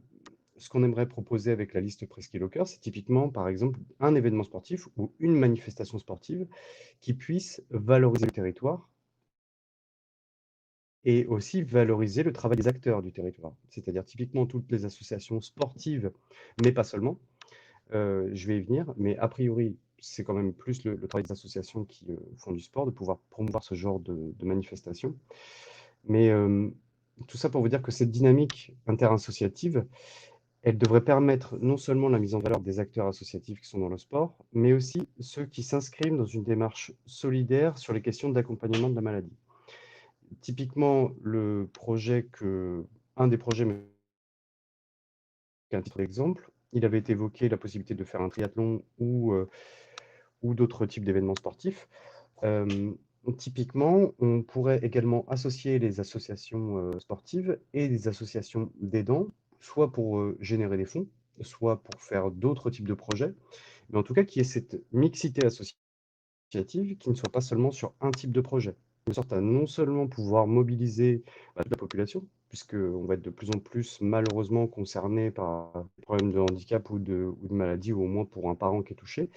Ce qu'on aimerait proposer avec la liste Presqu'île au cœur, c'est typiquement, par exemple, un événement sportif ou une manifestation sportive qui puisse valoriser le territoire et aussi valoriser le travail des acteurs du territoire. C'est-à-dire typiquement toutes les associations sportives, mais pas seulement. Je vais y venir, mais a priori, c'est quand même plus le travail des associations qui font du sport, de pouvoir promouvoir ce genre de manifestations. Mais tout ça pour vous dire que cette dynamique interassociative, elle devrait permettre non seulement la mise en valeur des acteurs associatifs qui sont dans le sport, mais aussi ceux qui s'inscrivent dans une démarche solidaire sur les questions d'accompagnement de la maladie. Typiquement, un des projets, mais un titre d'exemple, il avait été évoqué la possibilité de faire un triathlon ou d'autres types d'événements sportifs. Typiquement, on pourrait également associer les associations sportives et les associations d'aidants, soit pour générer des fonds, soit pour faire d'autres types de projets, mais en tout cas, qu'il y ait cette mixité associative qui ne soit pas seulement sur un type de projet. De sorte à non seulement pouvoir mobiliser toute la population, puisqu'on va être de plus en plus malheureusement concerné par des problèmes de handicap ou de maladie, ou au moins pour un parent qui est touché,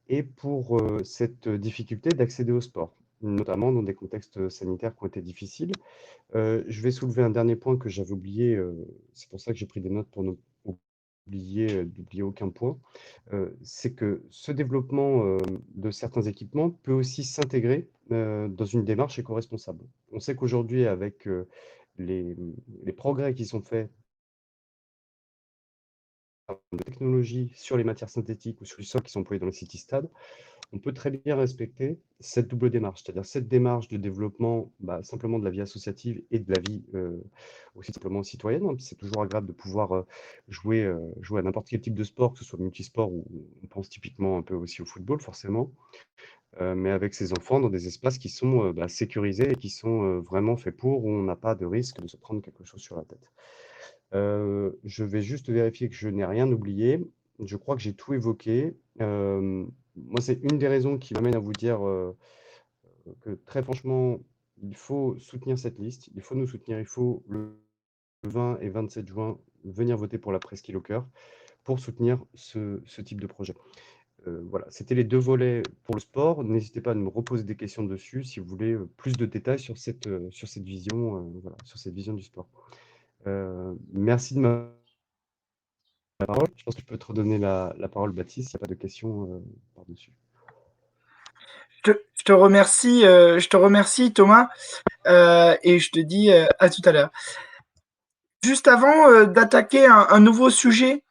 et pour cette difficulté d'accéder au sport, notamment dans des contextes sanitaires qui ont été difficiles. Je vais soulever un dernier point que j'avais oublié, c'est pour ça que j'ai pris des notes pour ne d'oublier aucun point. C'est que ce développement de certains équipements peut aussi s'intégrer dans une démarche éco-responsable. On sait qu'aujourd'hui, avec les progrès qui sont faits en termes de technologie sur les matières synthétiques ou sur les sols qui sont employés dans les city-stades, on peut très bien respecter cette double démarche, c'est-à-dire cette démarche de développement simplement de la vie associative et de la vie aussi simplement citoyenne. C'est toujours agréable de pouvoir jouer à n'importe quel type de sport, que ce soit multisport ou on pense typiquement un peu aussi au football forcément, mais avec ses enfants dans des espaces qui sont sécurisés et qui sont vraiment faits pour, où on n'a pas de risque de se prendre quelque chose sur la tête. Je vais juste vérifier que je n'ai rien oublié. Je crois que j'ai tout évoqué. Moi, c'est une des raisons qui m'amène à vous dire que très franchement, il faut soutenir cette liste. Il faut nous soutenir. Il faut le 20 et 27 juin venir voter pour la Presqu'île au cœur pour soutenir ce type de projet. Voilà, c'était les deux volets pour le sport. N'hésitez pas à me reposer des questions dessus si vous voulez plus de détails sur cette vision, voilà, sur cette vision du sport. Merci de ma parole. Je pense que je peux te redonner la parole, Baptiste, s'il n'y a pas de questions par-dessus. Je te remercie Thomas, et je te dis à tout à l'heure. Juste avant d'attaquer un nouveau sujet,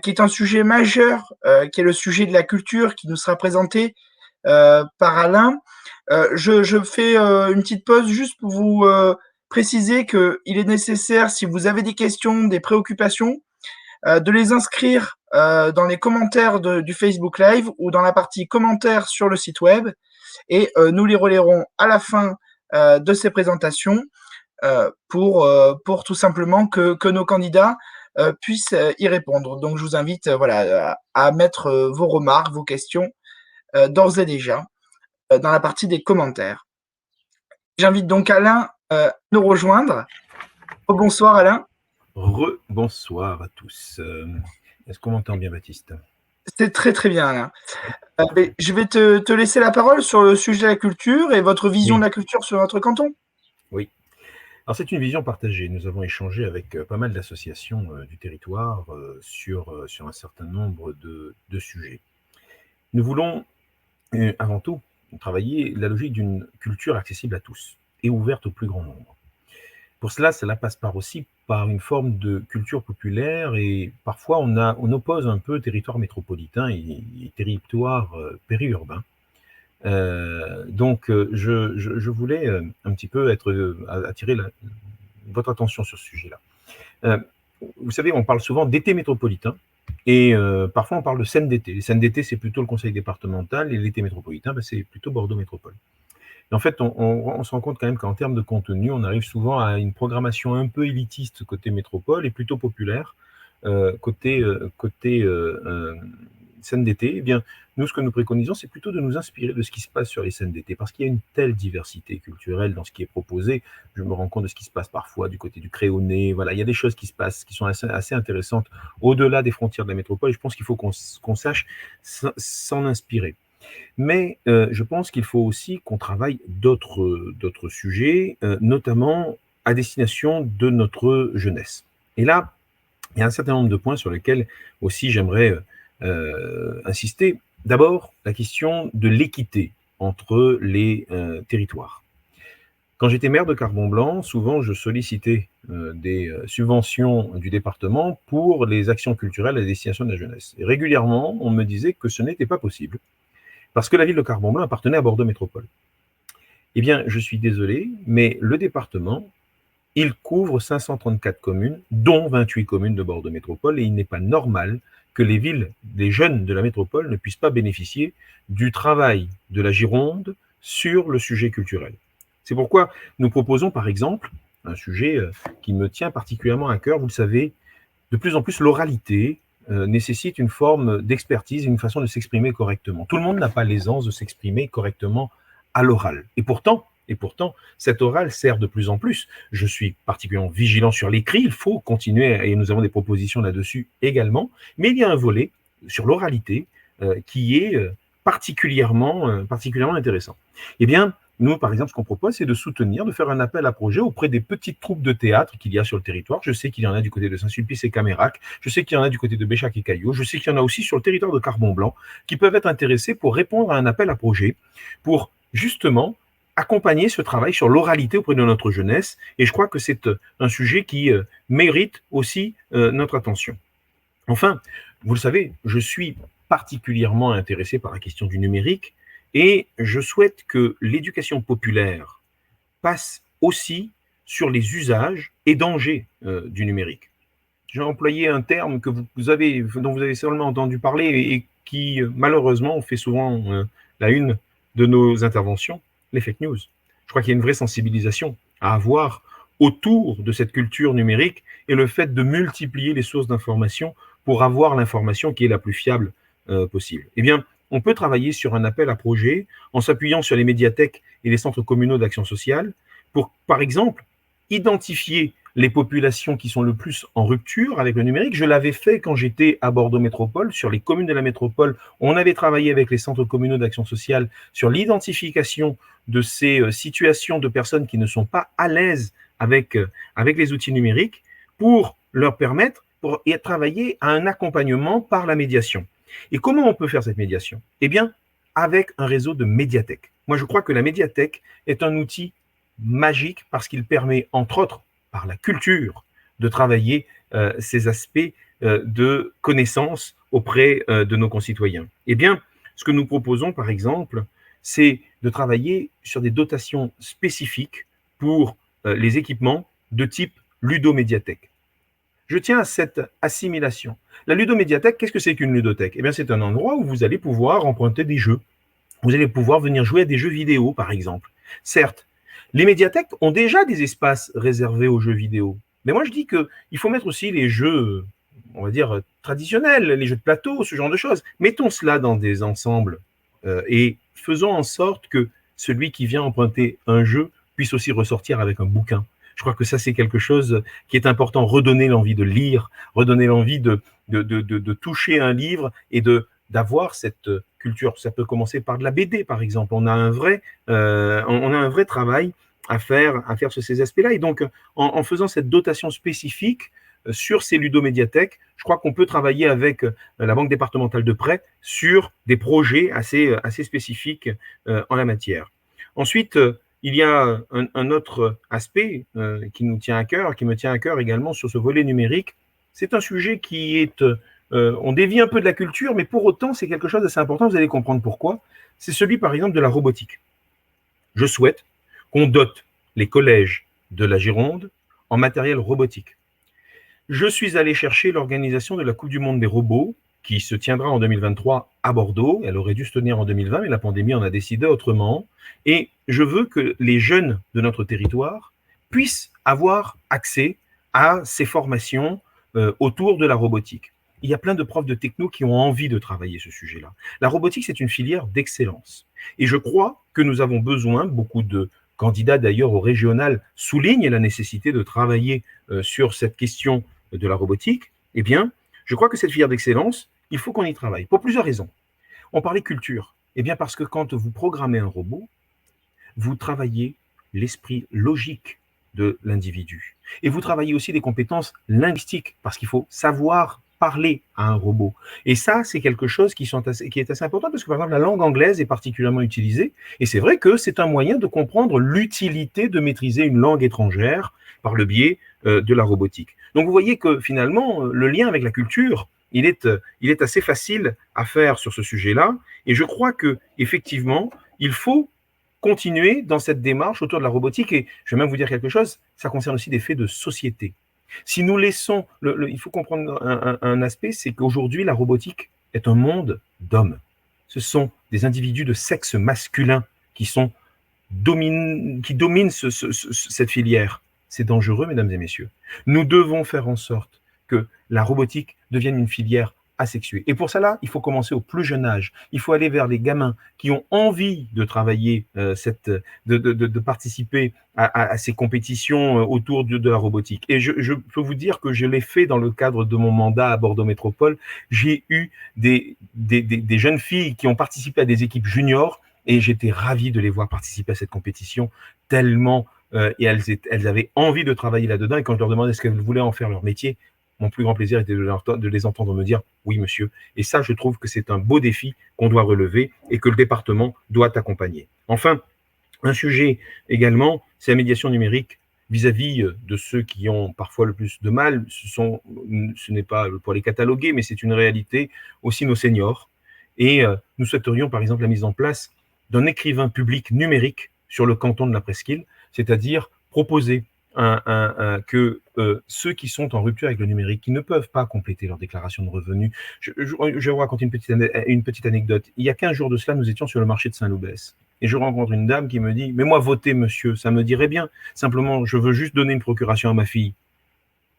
qui est un sujet majeur, qui est le sujet de la culture, qui nous sera présenté par Alain, je fais une petite pause juste pour vous préciser qu'il est nécessaire, si vous avez des questions, des préoccupations, de les inscrire dans les commentaires du Facebook Live ou dans la partie commentaires sur le site web, et nous les relayerons à la fin de ces présentations pour tout simplement que nos candidats puissent y répondre. Donc je vous invite à mettre vos remarques, vos questions d'ores et déjà dans la partie des commentaires. J'invite donc Alain à nous rejoindre. Bonsoir Alain. Bonsoir à tous. Est-ce qu'on m'entend bien, Baptiste? C'est très très bien Alain. Je vais te laisser la parole sur le sujet de la culture et votre vision de la culture sur notre canton. Oui. Alors c'est une vision partagée. Nous avons échangé avec pas mal d'associations du territoire sur un certain nombre de sujets. Nous voulons avant tout travailler la logique d'une culture accessible à tous et ouverte au plus grand nombre. Pour cela passe aussi par une forme de culture populaire, et parfois on oppose un peu territoire métropolitain et territoire périurbain. Donc je voulais un petit peu attirer votre attention sur ce sujet-là. Vous savez, on parle souvent d'été métropolitain, et parfois on parle de scène d'été. Les scènes d'été, c'est plutôt le conseil départemental, et l'été métropolitain, c'est plutôt Bordeaux Métropole. Et en fait, on se rend compte quand même qu'en termes de contenu, on arrive souvent à une programmation un peu élitiste côté métropole et plutôt populaire côté scène d'été, eh bien, nous, ce que nous préconisons, c'est plutôt de nous inspirer de ce qui se passe sur les scènes d'été, parce qu'il y a une telle diversité culturelle dans ce qui est proposé. Je me rends compte de ce qui se passe parfois du côté du Créonais. Voilà, il y a des choses qui se passent, qui sont assez intéressantes au-delà des frontières de la métropole, et je pense qu'il faut qu'on sache s'en inspirer. Mais je pense qu'il faut aussi qu'on travaille d'autres sujets, notamment à destination de notre jeunesse. Et là, il y a un certain nombre de points sur lesquels aussi j'aimerais insister. D'abord, la question de l'équité entre les territoires. Quand j'étais maire de Carbon-Blanc, souvent je sollicitais des subventions du département pour les actions culturelles à destination de la jeunesse. Et régulièrement, on me disait que ce n'était pas possible, parce que la ville de Carbon-Blanc appartenait à Bordeaux Métropole. Eh bien, je suis désolé, mais le département, il couvre 534 communes, dont 28 communes de Bordeaux Métropole, et il n'est pas normal que les villes, les jeunes de la métropole ne puissent pas bénéficier du travail de la Gironde sur le sujet culturel. C'est pourquoi nous proposons, par exemple, un sujet qui me tient particulièrement à cœur, vous le savez, de plus en plus l'oralité nécessite une forme d'expertise, une façon de s'exprimer correctement. Tout le monde n'a pas l'aisance de s'exprimer correctement à l'oral. Et pourtant, cet oral sert de plus en plus. Je suis particulièrement vigilant sur l'écrit, il faut continuer, et nous avons des propositions là-dessus également, mais il y a un volet sur l'oralité qui est particulièrement intéressant. Eh bien, nous, par exemple, ce qu'on propose, c'est de soutenir, de faire un appel à projet auprès des petites troupes de théâtre qu'il y a sur le territoire. Je sais qu'il y en a du côté de Saint-Sulpice et Camérac, je sais qu'il y en a du côté de Béchac et Caillaux, je sais qu'il y en a aussi sur le territoire de Carbon-Blanc qui peuvent être intéressés pour répondre à un appel à projet, pour justement accompagner ce travail sur l'oralité auprès de notre jeunesse. Et je crois que c'est un sujet qui mérite aussi notre attention. Enfin, vous le savez, je suis particulièrement intéressé par la question du numérique et je souhaite que l'éducation populaire passe aussi sur les usages et dangers du numérique. J'ai employé un terme que dont vous avez seulement entendu parler et qui, malheureusement, fait souvent la une de nos interventions, les fake news. Je crois qu'il y a une vraie sensibilisation à avoir autour de cette culture numérique et le fait de multiplier les sources d'information pour avoir l'information qui est la plus fiable possible. Eh bien, on peut travailler sur un appel à projet en s'appuyant sur les médiathèques et les centres communaux d'action sociale pour, par exemple, identifier les populations qui sont le plus en rupture avec le numérique. Je l'avais fait quand j'étais à Bordeaux Métropole. Sur les communes de la métropole, on avait travaillé avec les centres communaux d'action sociale sur l'identification de ces situations de personnes qui ne sont pas à l'aise avec les outils numériques pour leur permettre et travailler à un accompagnement par la médiation. Et comment on peut faire cette médiation? Eh bien, avec un réseau de médiathèques. Moi, je crois que la médiathèque est un outil magique parce qu'il permet, entre autres, par la culture, de travailler ces aspects de connaissance auprès de nos concitoyens. Eh bien, ce que nous proposons, par exemple, c'est de travailler sur des dotations spécifiques pour les équipements de type ludomédiathèque. Je tiens à cette assimilation. La ludomédiathèque, qu'est-ce que c'est qu'une ludothèque? Eh bien, c'est un endroit où vous allez pouvoir emprunter des jeux. Vous allez pouvoir venir jouer à des jeux vidéo, par exemple. Certes, les médiathèques ont déjà des espaces réservés aux jeux vidéo. Mais moi, je dis qu'il faut mettre aussi les jeux, on va dire, traditionnels, les jeux de plateau, ce genre de choses. Mettons cela dans des ensembles et faisons en sorte que celui qui vient emprunter un jeu puisse aussi ressortir avec un bouquin. Je crois que ça, c'est quelque chose qui est important. Redonner l'envie de lire, redonner l'envie de toucher un livre et d'avoir cette culture. Ça peut commencer par de la BD, par exemple. On a un vrai travail à faire sur ces aspects-là. Et donc, en faisant cette dotation spécifique sur ces ludomédiathèques, je crois qu'on peut travailler avec la Banque départementale de prêt sur des projets assez spécifiques en la matière. Ensuite, il y a un autre aspect qui nous tient à cœur, qui me tient à cœur également sur ce volet numérique. C'est un sujet qui est... on dévie un peu de la culture, mais pour autant, c'est quelque chose d'assez important, vous allez comprendre pourquoi. C'est celui, par exemple, de la robotique. Je souhaite qu'on dote les collèges de la Gironde en matériel robotique. Je suis allé chercher l'organisation de la Coupe du Monde des robots, qui se tiendra en 2023 à Bordeaux. Elle aurait dû se tenir en 2020, mais la pandémie en a décidé autrement. Et je veux que les jeunes de notre territoire puissent avoir accès à ces formations autour de la robotique. Il y a plein de profs de techno qui ont envie de travailler ce sujet-là. La robotique, c'est une filière d'excellence. Et je crois que nous avons besoin, beaucoup de candidats d'ailleurs au régional soulignent la nécessité de travailler sur cette question de la robotique. Eh bien, je crois que cette filière d'excellence, il faut qu'on y travaille, pour plusieurs raisons. On parlait culture. Eh bien, parce que quand vous programmez un robot, vous travaillez l'esprit logique de l'individu. Et vous travaillez aussi des compétences linguistiques, parce qu'il faut savoir parler à un robot. Et ça, c'est quelque chose qui est assez important, parce que par exemple, la langue anglaise est particulièrement utilisée, et c'est vrai que c'est un moyen de comprendre l'utilité de maîtriser une langue étrangère par le biais de la robotique. Donc vous voyez que finalement, le lien avec la culture, il est assez facile à faire sur ce sujet-là, et je crois que effectivement, il faut continuer dans cette démarche autour de la robotique, et je vais même vous dire quelque chose, ça concerne aussi des faits de société. Si nous laissons, il faut comprendre un aspect, c'est qu'aujourd'hui, la robotique est un monde d'hommes. Ce sont des individus de sexe masculin qui dominent cette filière. C'est dangereux, mesdames et messieurs. Nous devons faire en sorte que la robotique devienne une filière asexuée. Et pour cela, il faut commencer au plus jeune âge. Il faut aller vers les gamins qui ont envie de travailler, de participer à ces compétitions autour de la robotique. Et je peux vous dire que je l'ai fait dans le cadre de mon mandat à Bordeaux Métropole. J'ai eu des jeunes filles qui ont participé à des équipes juniors et j'étais ravi de les voir participer à cette compétition tellement et elles avaient envie de travailler là-dedans. Et quand je leur demandais ce qu'elles voulaient en faire leur métier, mon plus grand plaisir était de les entendre me dire « oui, monsieur ». Et ça, je trouve que c'est un beau défi qu'on doit relever et que le département doit accompagner. Enfin, un sujet également, c'est la médiation numérique vis-à-vis de ceux qui ont parfois le plus de mal. Ce n'est pas pour les cataloguer, mais c'est une réalité, aussi nos seniors. Et nous souhaiterions par exemple la mise en place d'un écrivain public numérique sur le canton de la Presqu'île, c'est-à-dire proposer que ceux qui sont en rupture avec le numérique, qui ne peuvent pas compléter leur déclaration de revenus. Je vais vous raconter une petite anecdote. Il y a 15 jours de cela, nous étions sur le marché de Saint-Loubès. Et je rencontre une dame qui me dit « Mais moi, voter, monsieur, ça me dirait bien. Simplement, je veux juste donner une procuration à ma fille.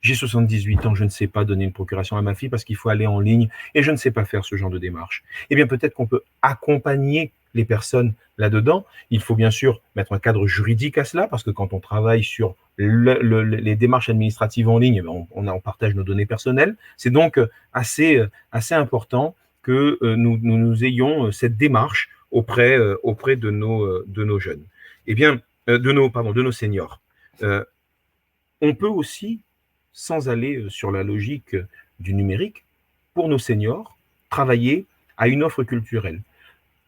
J'ai 78 ans, je ne sais pas donner une procuration à ma fille parce qu'il faut aller en ligne et je ne sais pas faire ce genre de démarche. » Eh bien, peut-être qu'on peut accompagner les personnes là-dedans. Il faut bien sûr mettre un cadre juridique à cela, parce que quand on travaille sur les démarches administratives en ligne, on partage nos données personnelles. C'est donc assez important que nous ayons cette démarche auprès de nos jeunes. Eh bien, de nos seniors. On peut aussi, sans aller sur la logique du numérique, pour nos seniors, travailler à une offre culturelle.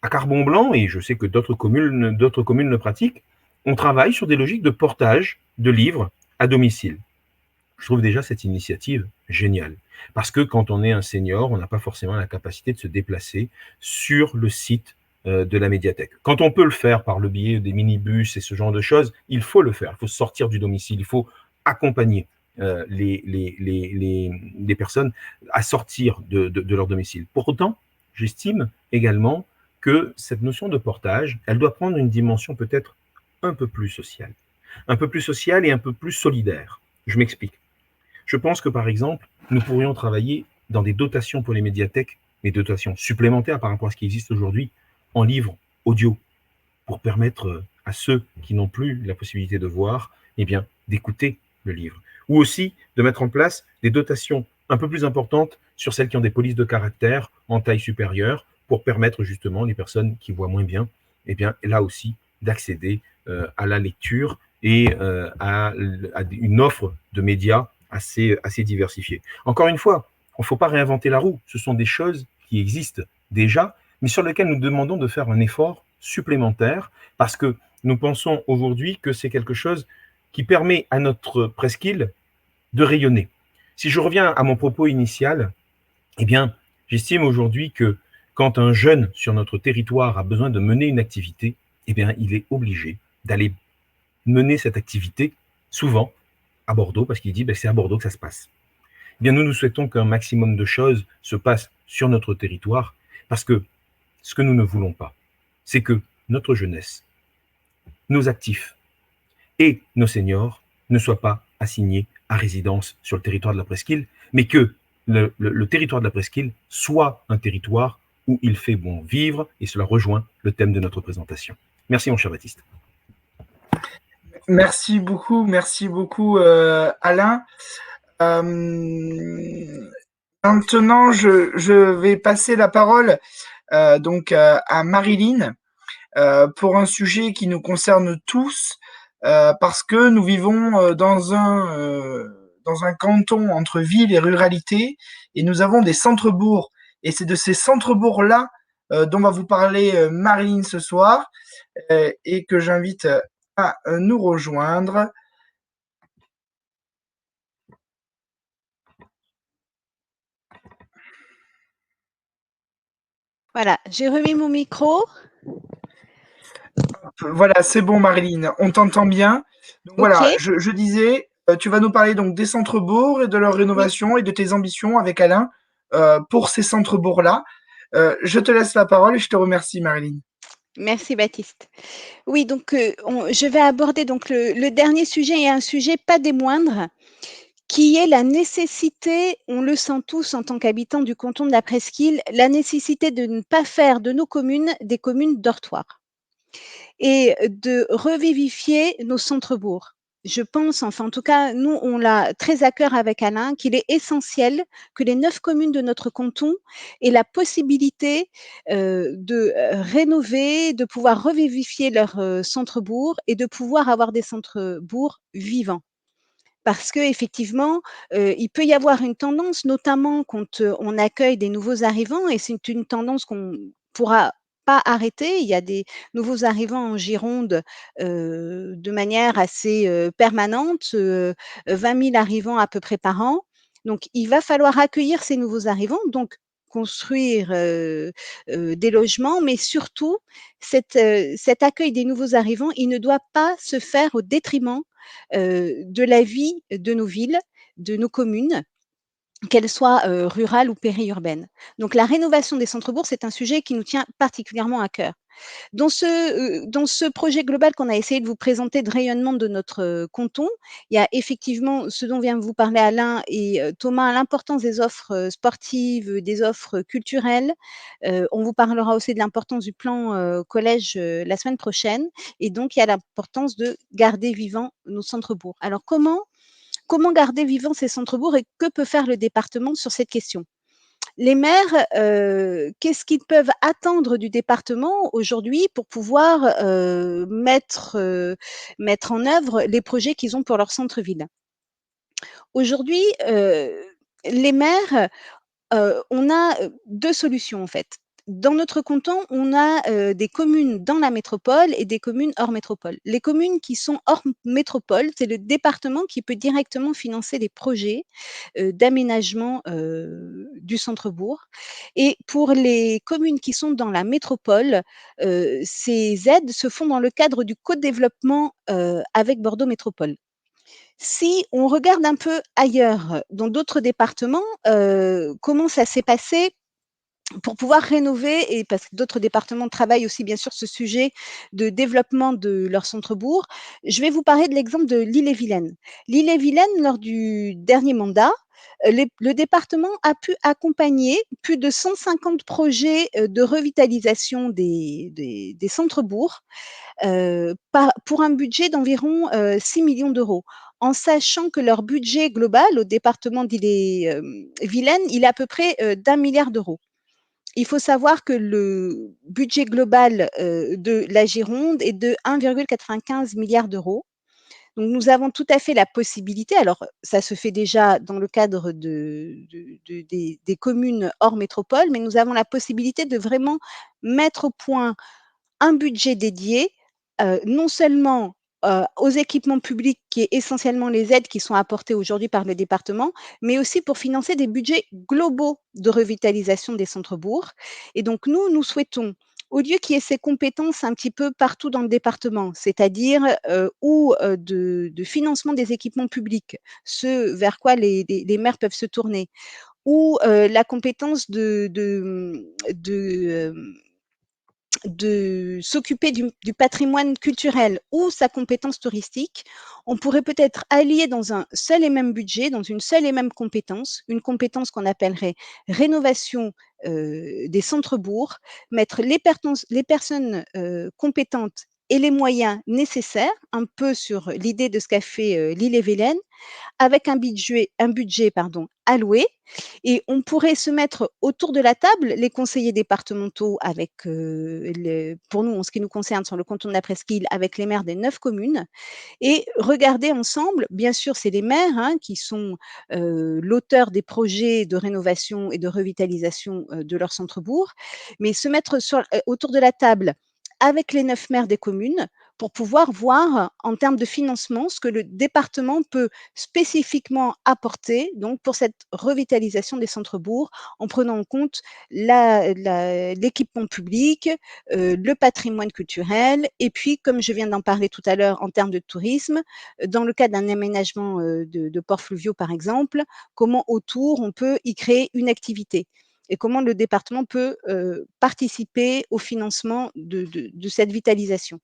À Carbon-Blanc, et je sais que d'autres communes le pratiquent, on travaille sur des logiques de portage de livres à domicile. Je trouve déjà cette initiative géniale, parce que quand on est un senior, on n'a pas forcément la capacité de se déplacer sur le site de la médiathèque. Quand on peut le faire par le biais des minibus et ce genre de choses, il faut le faire, il faut sortir du domicile, il faut accompagner les personnes à sortir de leur domicile. Pour autant, j'estime également que cette notion de portage, elle doit prendre une dimension peut-être un peu plus sociale et un peu plus solidaire. Je m'explique. Je pense que, par exemple, nous pourrions travailler dans des dotations pour les médiathèques, des dotations supplémentaires par rapport à ce qui existe aujourd'hui, en livres audio, pour permettre à ceux qui n'ont plus la possibilité de voir, eh bien, d'écouter le livre. Ou aussi de mettre en place des dotations un peu plus importantes sur celles qui ont des polices de caractère en taille supérieure, pour permettre justement les personnes qui voient moins bien, eh bien, là aussi, d'accéder à la lecture et à une offre de médias assez diversifiée. Encore une fois, il ne faut pas réinventer la roue. Ce sont des choses qui existent déjà, mais sur lesquelles nous demandons de faire un effort supplémentaire, parce que nous pensons aujourd'hui que c'est quelque chose qui permet à notre presqu'île de rayonner. Si je reviens à mon propos initial, eh bien, j'estime aujourd'hui que quand un jeune sur notre territoire a besoin de mener une activité, eh bien, il est obligé d'aller mener cette activité, souvent à Bordeaux, parce qu'il dit c'est à Bordeaux que ça se passe. Eh bien, nous souhaitons qu'un maximum de choses se passent sur notre territoire, parce que ce que nous ne voulons pas, c'est que notre jeunesse, nos actifs et nos seniors ne soient pas assignés à résidence sur le territoire de la Presqu'île, mais que le territoire de la presqu'île soit un territoire où il fait bon vivre, et cela rejoint le thème de notre présentation. Merci mon cher Baptiste. Merci beaucoup, Alain. Maintenant, je vais passer la parole donc à Marilyn pour un sujet qui nous concerne tous, parce que nous vivons dans un canton entre ville et ruralité, et nous avons des centres-bourgs. Et c'est de ces centres-bourgs-là dont va vous parler Marilyn ce soir, et que j'invite à nous rejoindre. Voilà, j'ai remis mon micro. Voilà, c'est bon Marilyn, on t'entend bien. Donc, Ok. voilà, je disais, tu vas nous parler donc des centres-bourgs et de leur rénovation et de tes ambitions avec Alain pour ces centres-bourgs-là. Je te laisse la parole et je te remercie Marilyn. Merci Baptiste. Oui, donc je vais aborder donc le dernier sujet, et un sujet pas des moindres, qui est la nécessité, on le sent tous en tant qu'habitants du canton de la Presqu'île, la nécessité de ne pas faire de nos communes des communes dortoirs et de revivifier nos centres-bourgs. Je pense, enfin en tout cas, nous, on l'a très à cœur avec Alain, qu'il est essentiel que les 9 communes de notre canton aient la possibilité de rénover, de pouvoir revivifier leurs centres-bourgs et de pouvoir avoir des centres-bourgs vivants. Parce qu'effectivement, il peut y avoir une tendance, notamment quand on accueille des nouveaux arrivants, et c'est une tendance qu'on pourra pas arrêter. Il y a des nouveaux arrivants en Gironde de manière assez permanente, 20 000 arrivants à peu près par an. Donc, il va falloir accueillir ces nouveaux arrivants, donc construire des logements, mais surtout, cet accueil des nouveaux arrivants, il ne doit pas se faire au détriment de la vie de nos villes, de nos communes, qu'elles soient rurales ou périurbaines. Donc la rénovation des centres-bourgs, c'est un sujet qui nous tient particulièrement à cœur. Dans ce projet global qu'on a essayé de vous présenter de rayonnement de notre canton, il y a effectivement ce dont vient de vous parler Alain et Thomas, l'importance des offres sportives, des offres culturelles. On vous parlera aussi de l'importance du plan collège la semaine prochaine, et donc il y a l'importance de garder vivants nos centres-bourgs. Alors comment garder vivants ces centres-bourgs, et que peut faire le département sur cette question? Les maires, qu'est-ce qu'ils peuvent attendre du département aujourd'hui pour pouvoir mettre en œuvre les projets qu'ils ont pour leur centre-ville? Aujourd'hui, les maires, on a 2 solutions en fait. Dans notre canton, on a des communes dans la métropole et des communes hors métropole. Les communes qui sont hors métropole, c'est le département qui peut directement financer les projets d'aménagement du centre-bourg. Et pour les communes qui sont dans la métropole, ces aides se font dans le cadre du co-développement avec Bordeaux Métropole. Si on regarde un peu ailleurs, dans d'autres départements, comment ça s'est passé pour pouvoir rénover, et parce que d'autres départements travaillent aussi bien sûr ce sujet de développement de leur centre-bourg. Je vais vous parler de l'exemple de l'Ille-et-Vilaine. L'Ille-et-Vilaine, lors du dernier mandat, le département a pu accompagner plus de 150 projets de revitalisation des centres-bourgs pour un budget d'environ 6 millions d'euros, en sachant que leur budget global au département d'Ille-et-Vilaine, il est à peu près d'1 milliard d'euros. Il faut savoir que le budget global de la Gironde est de 1,95 milliard d'euros. Donc, nous avons tout à fait la possibilité, alors ça se fait déjà dans le cadre des communes hors métropole, mais nous avons la possibilité de vraiment mettre au point un budget dédié, non seulement aux équipements publics, qui est essentiellement les aides qui sont apportées aujourd'hui par le département, mais aussi pour financer des budgets globaux de revitalisation des centres-bourgs. Et donc nous souhaitons, au lieu qu'il y ait ces compétences un petit peu partout dans le département, c'est-à-dire de financement des équipements publics, ce vers quoi les maires peuvent se tourner, ou la compétence de s'occuper du patrimoine culturel ou sa compétence touristique, on pourrait peut-être allier dans un seul et même budget, dans une seule et même compétence, une compétence qu'on appellerait rénovation des centres-bourgs, mettre les personnes compétentes et les moyens nécessaires, un peu sur l'idée de ce qu'a fait l'île-et-Vilaine, avec un budget pardon, alloué, et on pourrait se mettre autour de la table, les conseillers départementaux avec, pour nous, en ce qui nous concerne, sur le canton de la Presqu'île, avec les maires des 9 communes et regarder ensemble, bien sûr, c'est les maires hein, qui sont l'auteur des projets de rénovation et de revitalisation de leur centre-bourg, mais se mettre autour de la table avec les 9 maires des communes pour pouvoir voir en termes de financement ce que le département peut spécifiquement apporter donc pour cette revitalisation des centres-bourgs en prenant en compte l'équipement public, le patrimoine culturel et puis, comme je viens d'en parler tout à l'heure en termes de tourisme, dans le cadre d'un aménagement de ports fluviaux par exemple, comment autour on peut y créer une activité et comment le département peut participer au financement de cette vitalisation.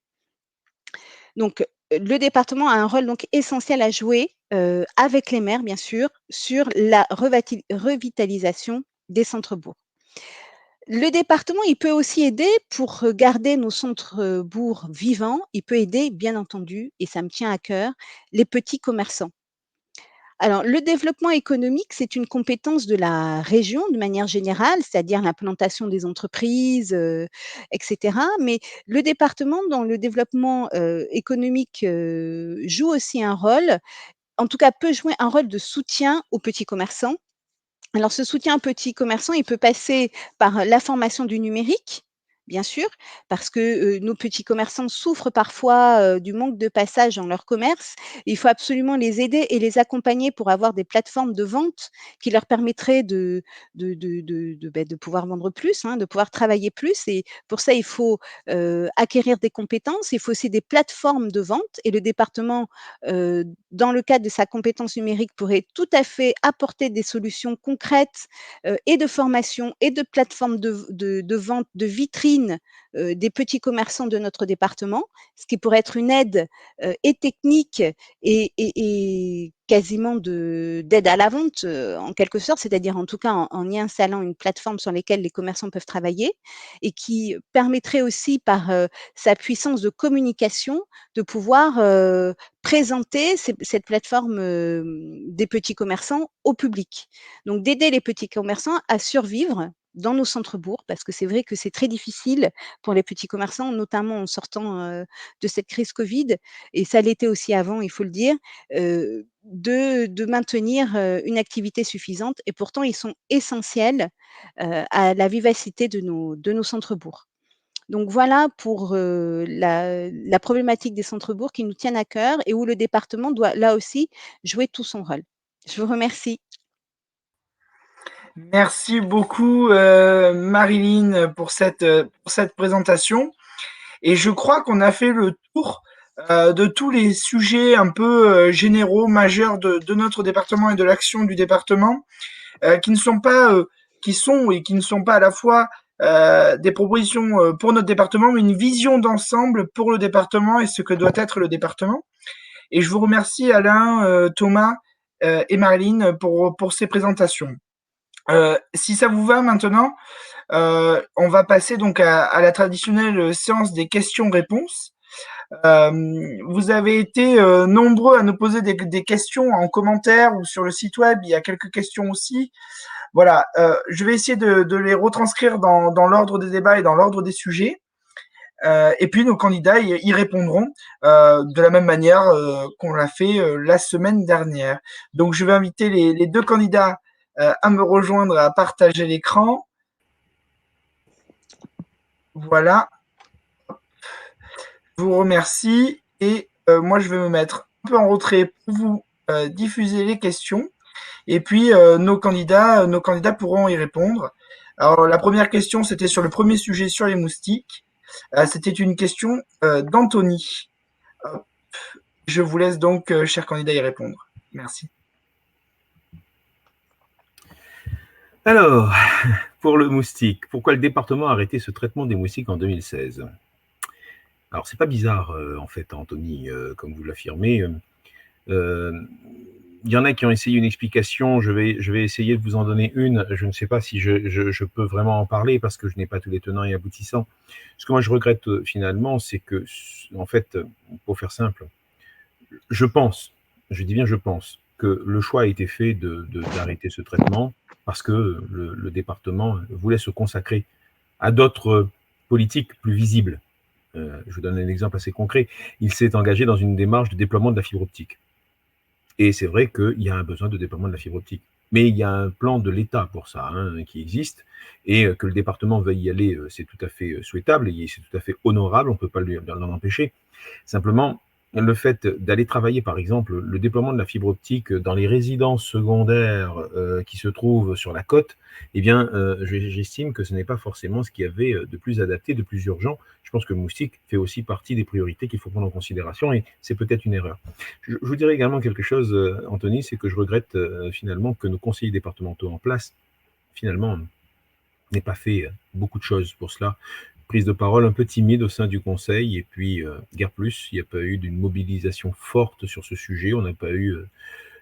Donc, le département a un rôle donc essentiel à jouer avec les maires, bien sûr, sur la revitalisation des centres-bourgs. Le département, il peut aussi aider pour garder nos centres-bourgs vivants. Il peut aider, bien entendu, et ça me tient à cœur, les petits commerçants. Alors, le développement économique, c'est une compétence de la région de manière générale, c'est-à-dire l'implantation des entreprises, et cetera. Mais le département, dans le développement économique, joue aussi un rôle, en tout cas peut jouer un rôle de soutien aux petits commerçants. Alors, ce soutien aux petits commerçants, il peut passer par la formation du numérique, bien sûr, parce que nos petits commerçants souffrent parfois du manque de passage dans leur commerce. Il faut absolument les aider et les accompagner pour avoir des plateformes de vente qui leur permettraient de pouvoir vendre plus, hein, de pouvoir travailler plus. Et pour ça, il faut acquérir des compétences. Il faut aussi des plateformes de vente. Et le département, dans le cadre de sa compétence numérique, pourrait tout à fait apporter des solutions concrètes et de formation et de plateformes de vente, de vitrines des petits commerçants de notre département, ce qui pourrait être une aide et technique et quasiment d'aide à la vente en quelque sorte, c'est-à-dire en tout cas en y installant une plateforme sur laquelle les commerçants peuvent travailler et qui permettrait aussi par sa puissance de communication de pouvoir présenter cette plateforme des petits commerçants au public. Donc d'aider les petits commerçants à survivre dans nos centres-bourgs, parce que c'est vrai que c'est très difficile pour les petits commerçants, notamment en sortant de cette crise Covid, et ça l'était aussi avant, il faut le dire, de maintenir une activité suffisante. Et pourtant, ils sont essentiels à la vivacité de nos centres-bourgs. Donc voilà pour la problématique des centres-bourgs qui nous tiennent à cœur et où le département doit là aussi jouer tout son rôle. Je vous remercie. Merci beaucoup Marilyn pour cette présentation. Et je crois qu'on a fait le tour de tous les sujets un peu généraux, majeurs de notre département et de l'action du département, qui ne sont pas, qui sont et qui ne sont pas à la fois des propositions pour notre département, mais une vision d'ensemble pour le département et ce que doit être le département. Et je vous remercie Alain, Thomas et Marilyn pour ces présentations. Si ça vous va maintenant, on va passer donc à la traditionnelle séance des questions-réponses. Vous avez été nombreux à nous poser des questions en commentaire ou sur le site web. Il y a quelques questions aussi. Voilà, je vais essayer de les retranscrire dans l'ordre des débats et dans l'ordre des sujets. Et puis nos candidats y répondront de la même manière qu'on l'a fait la semaine dernière. Donc je vais inviter les deux candidats à me rejoindre, à partager l'écran. Voilà. Je vous remercie et moi je vais me mettre un peu en retrait pour vous diffuser les questions et puis nos candidats pourront y répondre. Alors la première question c'était sur le premier sujet sur les moustiques. C'était une question d'Anthony. Je vous laisse donc, chers candidats, y répondre. Merci. Alors, pour le moustique, pourquoi le département a arrêté ce traitement des moustiques en 2016? Alors, c'est pas bizarre, en fait, Anthony, comme vous l'affirmez. Il y en a qui ont essayé une explication, je vais essayer de vous en donner une. Je ne sais pas si je peux vraiment en parler parce que je n'ai pas tous les tenants et aboutissants. Ce que moi je regrette finalement, c'est que, en fait, pour faire simple, je pense, je dis bien je pense, que le choix a été fait d'arrêter ce traitement parce que le département voulait se consacrer à d'autres politiques plus visibles. Je vous donne un exemple assez concret. Il s'est engagé dans une démarche de déploiement de la fibre optique. Et c'est vrai qu'il y a un besoin de déploiement de la fibre optique. Mais il y a un plan de l'État pour ça, hein, qui existe, et que le département veuille y aller, c'est tout à fait souhaitable, et c'est tout à fait honorable, on ne peut pas l'en empêcher. Simplement, le fait d'aller travailler, par exemple, le déploiement de la fibre optique dans les résidences secondaires qui se trouvent sur la côte, eh bien, j'estime que ce n'est pas forcément ce qu'il y avait de plus adapté, de plus urgent. Je pense que le moustique fait aussi partie des priorités qu'il faut prendre en considération, et c'est peut-être une erreur. Je vous dirais également quelque chose, Anthony, c'est que je regrette finalement que nos conseillers départementaux en place, finalement, n'aient pas fait beaucoup de choses pour cela. Prise de parole un peu timide au sein du conseil, et puis, guère plus, il n'y a pas eu d'une mobilisation forte sur ce sujet, on n'a pas eu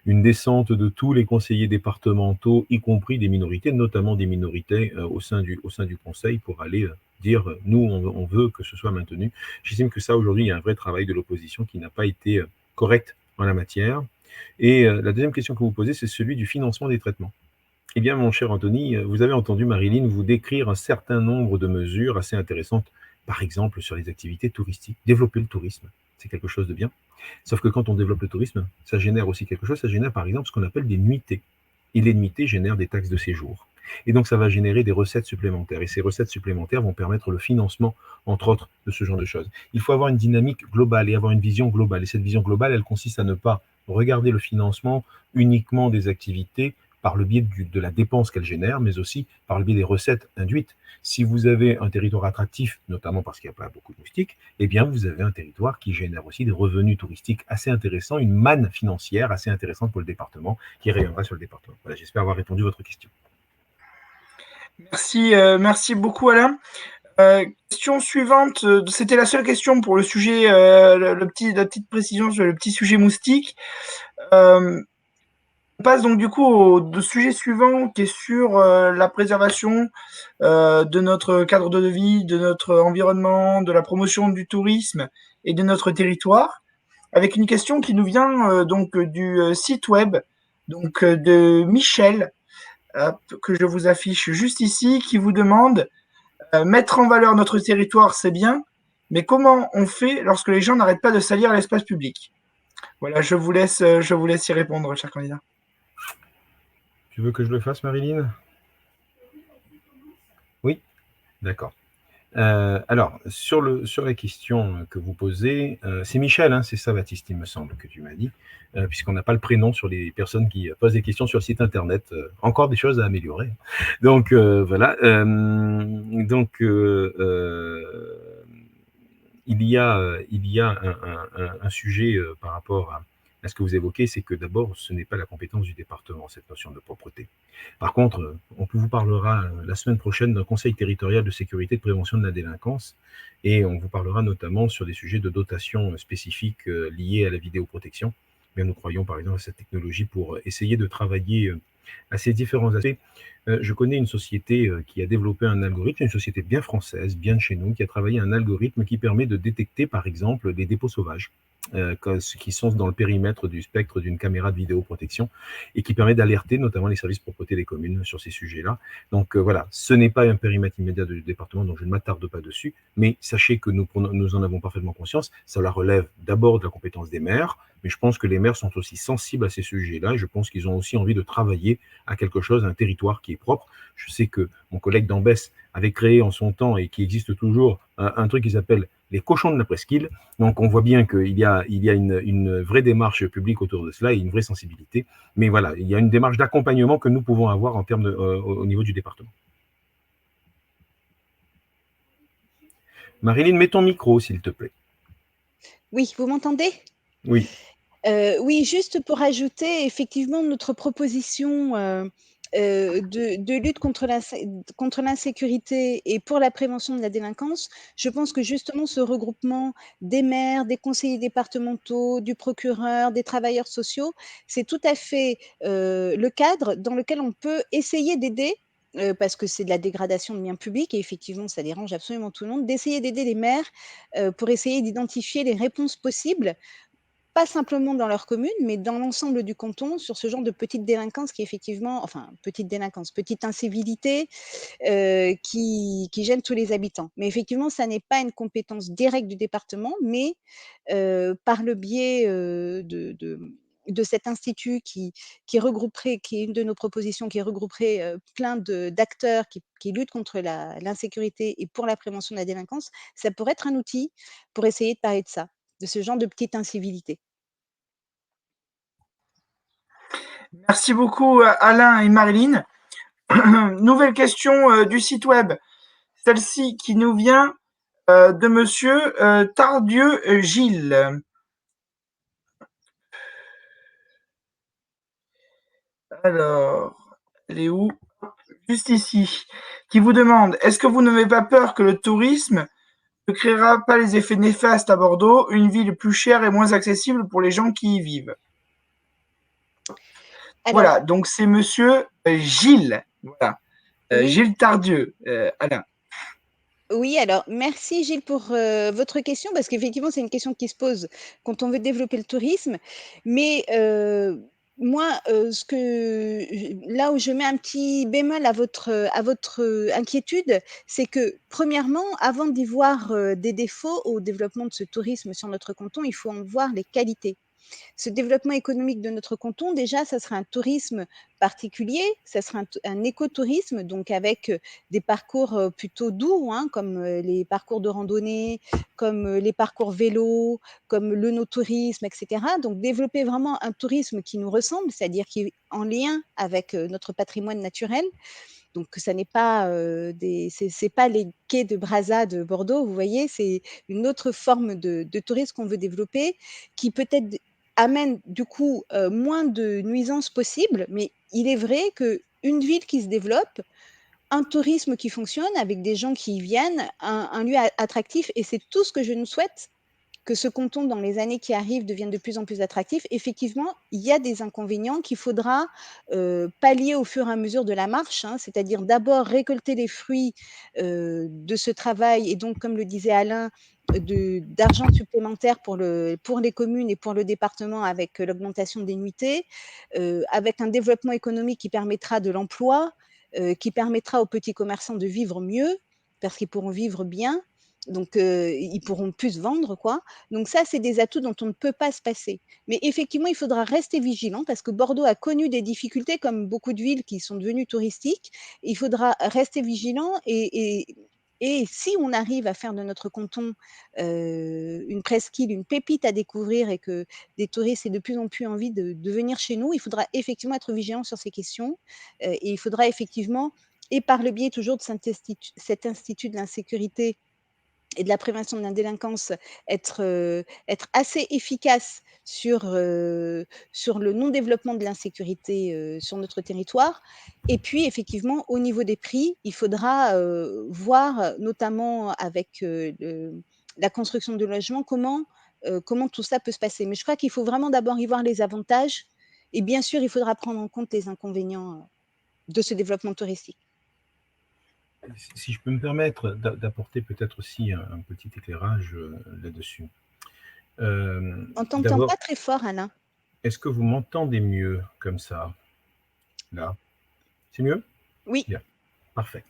une descente de tous les conseillers départementaux, y compris des minorités, notamment des minorités au sein du conseil, pour aller dire nous, on veut que ce soit maintenu. J'estime que ça, aujourd'hui, il y a un vrai travail de l'opposition qui n'a pas été correct en la matière. Et la deuxième question que vous posez, c'est celui du financement des traitements. Eh bien, mon cher Anthony, vous avez entendu Marilyn vous décrire un certain nombre de mesures assez intéressantes, par exemple sur les activités touristiques. Développer le tourisme, c'est quelque chose de bien. Sauf que quand on développe le tourisme, ça génère aussi quelque chose, ça génère par exemple ce qu'on appelle des nuitées. Et les nuitées génèrent des taxes de séjour. Et donc ça va générer des recettes supplémentaires. Et ces recettes supplémentaires vont permettre le financement, entre autres, de ce genre de choses. Il faut avoir une dynamique globale et avoir une vision globale. Et cette vision globale, elle consiste à ne pas regarder le financement uniquement des activités par le biais de la dépense qu'elle génère, mais aussi par le biais des recettes induites. Si vous avez un territoire attractif, notamment parce qu'il n'y a pas beaucoup de moustiques, eh bien vous avez un territoire qui génère aussi des revenus touristiques assez intéressants, une manne financière assez intéressante pour le département, qui rayonnera sur le département. Voilà, j'espère avoir répondu à votre question. Merci beaucoup Alain. Question suivante, c'était la seule question pour le sujet, la petite précision sur le petit sujet moustique. On passe donc du coup au sujet suivant qui est sur la préservation de notre cadre de vie, de notre environnement, de la promotion du tourisme et de notre territoire, avec une question qui nous vient donc du site web donc de Michel, que je vous affiche juste ici, qui vous demande mettre en valeur notre territoire, c'est bien, mais comment on fait lorsque les gens n'arrêtent pas de salir l'espace public? Voilà, je vous laisse y répondre, cher candidat. Tu veux que je le fasse, Marilyn? Oui? D'accord. Alors, sur la question que vous posez, c'est Michel, hein, c'est ça, Baptiste, il me semble, que tu m'as dit, puisqu'on n'a pas le prénom sur les personnes qui posent des questions sur le site internet. Encore des choses à améliorer. Donc, voilà. Il y a un sujet par rapport à ce que vous évoquez, c'est que d'abord, ce n'est pas la compétence du département, cette notion de propreté. Par contre, on vous parlera la semaine prochaine d'un conseil territorial de sécurité et de prévention de la délinquance, et on vous parlera notamment sur des sujets de dotation spécifiques liés à la vidéoprotection. Mais nous croyons par exemple à cette technologie pour essayer de travailler à ces différents aspects. Je connais une société qui a développé un algorithme, une société bien française, bien de chez nous, qui a travaillé un algorithme qui permet de détecter par exemple des dépôts sauvages qui sont dans le périmètre du spectre d'une caméra de vidéoprotection et qui permet d'alerter notamment les services propreté des communes sur ces sujets-là. Donc voilà, ce n'est pas un périmètre immédiat du département, donc je ne m'attarde pas dessus, mais sachez que nous en avons parfaitement conscience. Cela relève d'abord de la compétence des maires, mais je pense que les maires sont aussi sensibles à ces sujets-là et je pense qu'ils ont aussi envie de travailler à quelque chose, un territoire qui est propre. Je sais que mon collègue d'Ambès avait créé en son temps et qui existe toujours un truc qui s'appelle les cochons de la presqu'île. Donc on voit bien qu'il y a une vraie démarche publique autour de cela et une vraie sensibilité. Mais voilà, il y a une démarche d'accompagnement que nous pouvons avoir en termes au niveau du département. Marilyn, mets ton micro, s'il te plaît. Oui, vous m'entendez? Oui. Oui, juste pour ajouter, effectivement, notre proposition de lutte contre l'insécurité et pour la prévention de la délinquance, je pense que justement ce regroupement des maires, des conseillers départementaux, du procureur, des travailleurs sociaux, c'est tout à fait le cadre dans lequel on peut essayer d'aider, parce que c'est de la dégradation de biens publics et effectivement ça dérange absolument tout le monde, d'essayer d'aider les maires pour essayer d'identifier les réponses possibles, pas simplement dans leur commune, mais dans l'ensemble du canton, sur ce genre de petite délinquance qui effectivement, enfin petite délinquance, petite incivilité qui gêne tous les habitants. Mais effectivement, ça n'est pas une compétence directe du département, mais par le biais de cet institut qui regrouperait, qui est une de nos propositions, qui regrouperait plein d'acteurs qui luttent contre l'insécurité et pour la prévention de la délinquance, ça pourrait être un outil pour essayer de parler de ça, de ce genre de petite incivilité. Merci beaucoup Alain et Marilyn. Nouvelle question du site web. Celle-ci qui nous vient de monsieur Tardieu Gilles. Alors, elle est où? Juste ici. Qui vous demande, est-ce que vous n'avez pas peur que le tourisme ne créera pas les effets néfastes à Bordeaux, une ville plus chère et moins accessible pour les gens qui y vivent? Alors, voilà, donc c'est monsieur Gilles. Voilà. oui. Gilles Tardieu, Alain. Oui, alors merci Gilles pour votre question, parce qu'effectivement, c'est une question qui se pose quand on veut développer le tourisme. Mais moi, là où je mets un petit bémol à votre inquiétude, c'est que premièrement, avant d'y voir des défauts au développement de ce tourisme sur notre canton, il faut en voir les qualités. Ce développement économique de notre canton, déjà, ça sera un tourisme particulier, ça sera un écotourisme, donc avec des parcours plutôt doux, hein, comme les parcours de randonnée, comme les parcours vélo, comme le no-tourisme, etc. Donc développer vraiment un tourisme qui nous ressemble, c'est-à-dire qui est en lien avec notre patrimoine naturel. Donc, ça n'est pas c'est pas les quais de Brazza de Bordeaux, vous voyez, c'est une autre forme de tourisme qu'on veut développer, qui peut-être amène du coup moins de nuisances possibles, mais il est vrai qu'une ville qui se développe, un tourisme qui fonctionne avec des gens qui y viennent, un lieu attractif, et c'est tout ce que je nous souhaite, que ce canton, dans les années qui arrivent, devienne de plus en plus attractif. Effectivement, il y a des inconvénients qu'il faudra pallier au fur et à mesure de la marche, hein, c'est-à-dire d'abord récolter les fruits de ce travail, et donc, comme le disait Alain, d'argent supplémentaire pour les communes et pour le département avec l'augmentation des nuitées, avec un développement économique qui permettra de l'emploi, qui permettra aux petits commerçants de vivre mieux, parce qu'ils pourront vivre bien. Donc, ils pourront plus vendre, quoi. Donc ça, c'est des atouts dont on ne peut pas se passer. Mais effectivement, il faudra rester vigilant, parce que Bordeaux a connu des difficultés, comme beaucoup de villes qui sont devenues touristiques. Il faudra rester vigilant, et si on arrive à faire de notre canton une presqu'île, une pépite à découvrir, et que des touristes aient de plus en plus envie de venir chez nous, il faudra effectivement être vigilant sur ces questions. Et il faudra effectivement, et par le biais toujours de cet institut de l'insécurité et de la prévention de la délinquance, être assez efficace sur le non-développement de l'insécurité sur notre territoire. Et puis, effectivement, au niveau des prix, il faudra voir, notamment avec la construction de logements, comment tout ça peut se passer. Mais je crois qu'il faut vraiment d'abord y voir les avantages. Et bien sûr, il faudra prendre en compte les inconvénients de ce développement touristique. Si je peux me permettre d'apporter peut-être aussi un petit éclairage là-dessus. On t'entend pas très fort, Alain. Est-ce que vous m'entendez mieux comme ça? Là. C'est mieux? Oui. Bien. Parfait.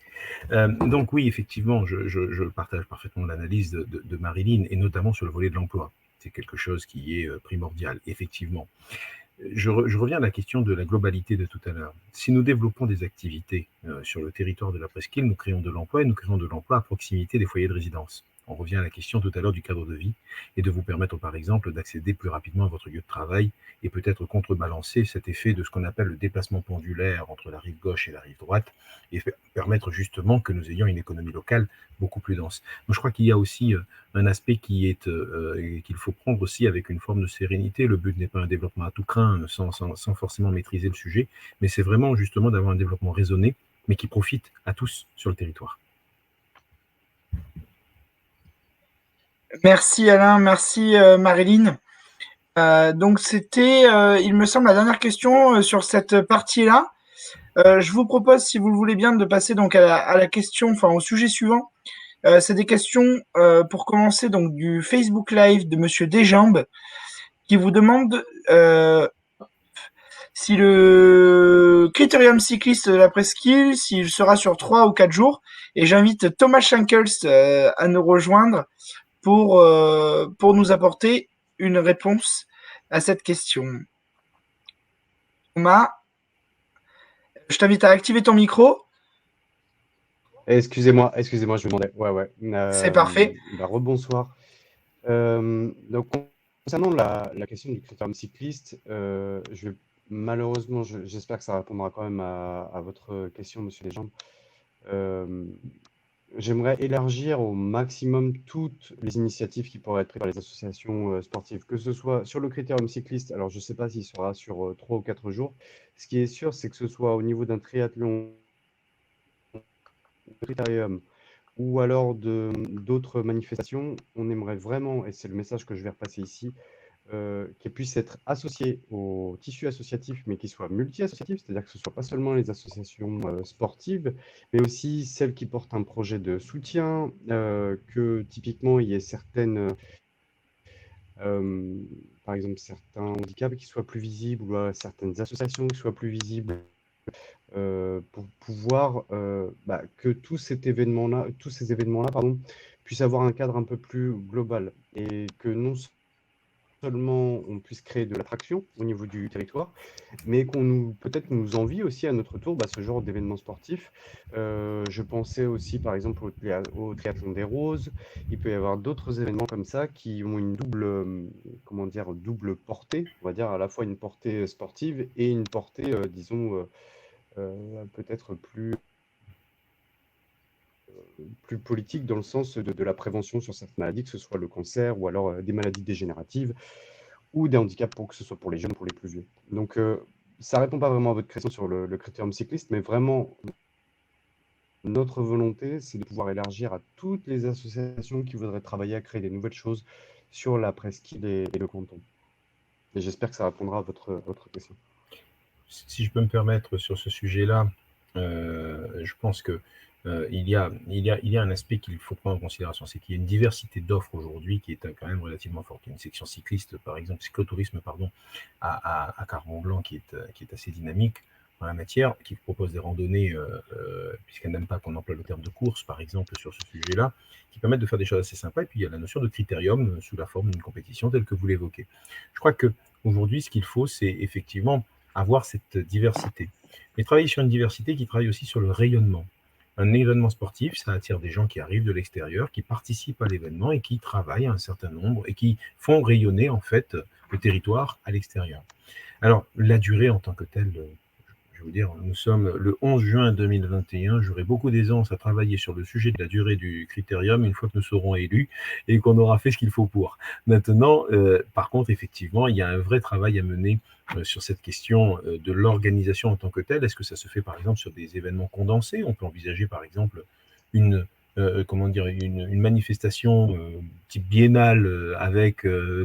Donc oui, effectivement, je partage parfaitement l'analyse de Marilyn, et notamment sur le volet de l'emploi. C'est quelque chose qui est primordial, effectivement. Je reviens à la question de la globalité de tout à l'heure. Si nous développons des activités sur le territoire de la presqu'île, nous créons de l'emploi, et nous créons de l'emploi à proximité des foyers de résidence. On revient à la question tout à l'heure du cadre de vie et de vous permettre, par exemple, d'accéder plus rapidement à votre lieu de travail et peut-être contrebalancer cet effet de ce qu'on appelle le déplacement pendulaire entre la rive gauche et la rive droite et permettre justement que nous ayons une économie locale beaucoup plus dense. Donc, je crois qu'il y a aussi un aspect qu'il faut prendre aussi avec une forme de sérénité. Le but n'est pas un développement à tout crin sans forcément maîtriser le sujet, mais c'est vraiment justement d'avoir un développement raisonné, mais qui profite à tous sur le territoire. Merci Alain, merci Marilyn. Donc c'était, il me semble, la dernière question sur cette partie-là. Je vous propose, si vous le voulez bien, de passer donc à la question, enfin au sujet suivant. C'est des questions pour commencer donc du Facebook Live de Monsieur Desjambes qui vous demande si le critérium cycliste de la presqu'île, s'il sera sur 3 ou 4 jours. Et j'invite Thomas Schenkels à nous rejoindre pour nous apporter une réponse à cette question. Thomas, je t'invite à activer ton micro. Excusez-moi, je me demandais. Ouais. C'est parfait. Rebonsoir. Donc, concernant la question du critérium cycliste, malheureusement, j'espère que ça répondra quand même à votre question, Monsieur Desjambes. J'aimerais élargir au maximum toutes les initiatives qui pourraient être prises par les associations sportives, que ce soit sur le critérium cycliste. Alors, je ne sais pas s'il sera sur 3 ou 4 jours. Ce qui est sûr, c'est que ce soit au niveau d'un triathlon, critérium, ou alors d'autres manifestations, on aimerait vraiment, et c'est le message que je vais repasser ici, qu'elles puissent être associées au tissu associatif, mais qui soient multi-associatifs, c'est-à-dire que ce ne soit pas seulement les associations sportives, mais aussi celles qui portent un projet de soutien, que typiquement il y ait certaines, par exemple certains handicaps qui soient plus visibles, ou certaines associations qui soient plus visibles, pour pouvoir que tous ces événements-là, puissent avoir un cadre un peu plus global et que non seulement on puisse créer de l'attraction au niveau du territoire, mais qu'on peut-être nous envie aussi à notre tour ce genre d'événements sportifs. Je pensais aussi par exemple au triathlon des Roses. Il peut y avoir d'autres événements comme ça qui ont une double portée, on va dire à la fois une portée sportive et une portée, disons, peut-être plus politique dans le sens de la prévention sur certaines maladies, que ce soit le cancer ou alors des maladies dégénératives ou des handicaps, que ce soit pour les jeunes ou pour les plus vieux. Donc, ça ne répond pas vraiment à votre question sur le critérium cycliste, mais vraiment, notre volonté, c'est de pouvoir élargir à toutes les associations qui voudraient travailler à créer des nouvelles choses sur la presqu'île et le canton. Et j'espère que ça répondra à votre question. Si je peux me permettre sur ce sujet-là, je pense que il y a un aspect qu'il faut prendre en considération, c'est qu'il y a une diversité d'offres aujourd'hui qui est quand même relativement forte. Il y a une section cycliste, par exemple, cyclotourisme, à Carbon-Blanc qui est assez dynamique en la matière, qui propose des randonnées, puisqu'elle n'aime pas qu'on emploie le terme de course, par exemple, sur ce sujet-là, qui permettent de faire des choses assez sympas. Et puis il y a la notion de critérium sous la forme d'une compétition telle que vous l'évoquez. Je crois qu'aujourd'hui, ce qu'il faut, c'est effectivement avoir cette diversité. Mais travailler sur une diversité qui travaille aussi sur le rayonnement. Un événement sportif, ça attire des gens qui arrivent de l'extérieur, qui participent à l'événement et qui travaillent à un certain nombre et qui font rayonner en fait le territoire à l'extérieur. Alors, la durée en tant que telle, je veux dire, nous sommes le 11 juin 2021, j'aurai beaucoup d'aisance à travailler sur le sujet de la durée du critérium une fois que nous serons élus et qu'on aura fait ce qu'il faut pour. Maintenant, par contre, effectivement, il y a un vrai travail à mener sur cette question de l'organisation en tant que telle. Est-ce que ça se fait par exemple sur des événements condensés? On peut envisager par exemple une manifestation type biennale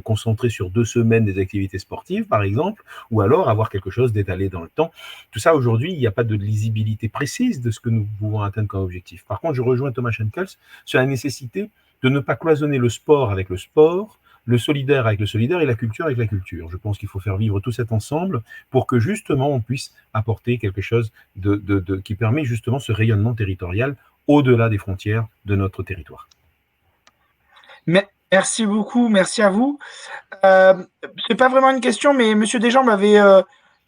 concentrée sur 2 semaines des activités sportives, par exemple, ou alors avoir quelque chose d'étalé dans le temps. Tout ça, aujourd'hui, il n'y a pas de lisibilité précise de ce que nous pouvons atteindre comme objectif. Par contre, je rejoins Thomas Schenkels sur la nécessité de ne pas cloisonner le sport avec le sport, le solidaire avec le solidaire et la culture avec la culture. Je pense qu'il faut faire vivre tout cet ensemble pour que justement on puisse apporter quelque chose qui permet justement ce rayonnement territorial au-delà des frontières de notre territoire. Merci beaucoup, merci à vous. C'est pas vraiment une question, mais Monsieur Desjambes avait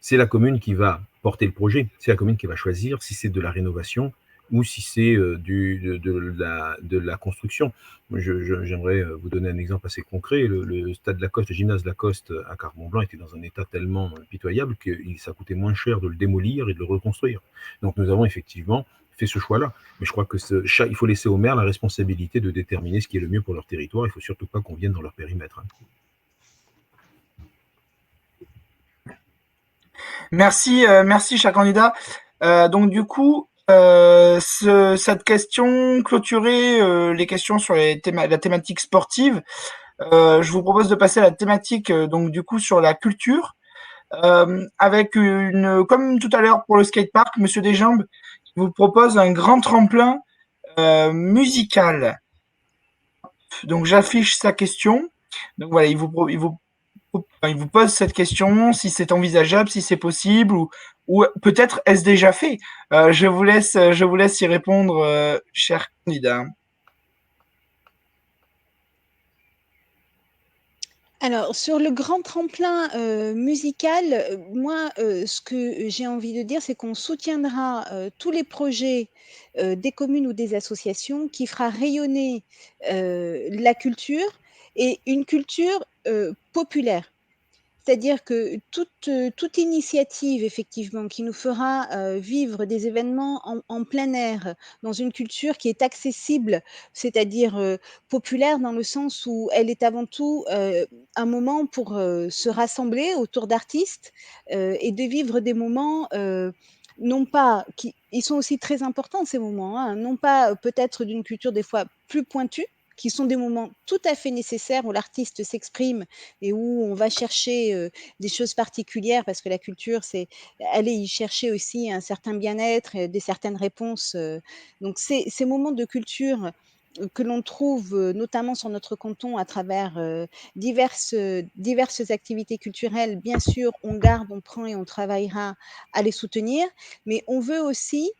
c'est la commune qui va porter le projet, c'est la commune qui va choisir si c'est de la rénovation ou si c'est de la construction. J'aimerais vous donner un exemple assez concret. Le stade Lacoste, le gymnase Lacoste à Carbon-Blanc était dans un état tellement pitoyable que ça coûtait moins cher de le démolir et de le reconstruire. Donc nous avons effectivement fait ce choix-là. Mais je crois que il faut laisser aux maires la responsabilité de déterminer ce qui est le mieux pour leur territoire. Il ne faut surtout pas qu'on vienne dans leur périmètre. Merci, merci, cher candidat. Donc du coup, cette question clôturait les questions sur la thématique sportive. Je vous propose de passer à la thématique donc du coup sur la culture, avec comme tout à l'heure pour le skatepark, Monsieur Desjambes vous propose un grand tremplin musical. Donc j'affiche sa question. Donc voilà, il vous pose cette question, si c'est envisageable, si c'est possible, ou peut-être est-ce déjà fait. Je vous laisse y répondre, cher candidat. Alors, sur le grand tremplin musical, moi, ce que j'ai envie de dire, c'est qu'on soutiendra tous les projets des communes ou des associations qui fera rayonner la culture et une culture populaire. C'est-à-dire que toute initiative, effectivement, qui nous fera vivre des événements en plein air, dans une culture qui est accessible, c'est-à-dire populaire dans le sens où elle est avant tout un moment pour se rassembler autour d'artistes et de vivre des moments non pas, ils sont aussi très importants ces moments, hein, non pas peut-être d'une culture des fois plus pointue, qui sont des moments tout à fait nécessaires où l'artiste s'exprime et où on va chercher des choses particulières parce que la culture, c'est aller y chercher aussi un certain bien-être, des certaines réponses. Donc ces moments de culture que l'on trouve notamment sur notre canton à travers diverses activités culturelles, bien sûr, on garde, on prend et on travaillera à les soutenir, mais on veut aussi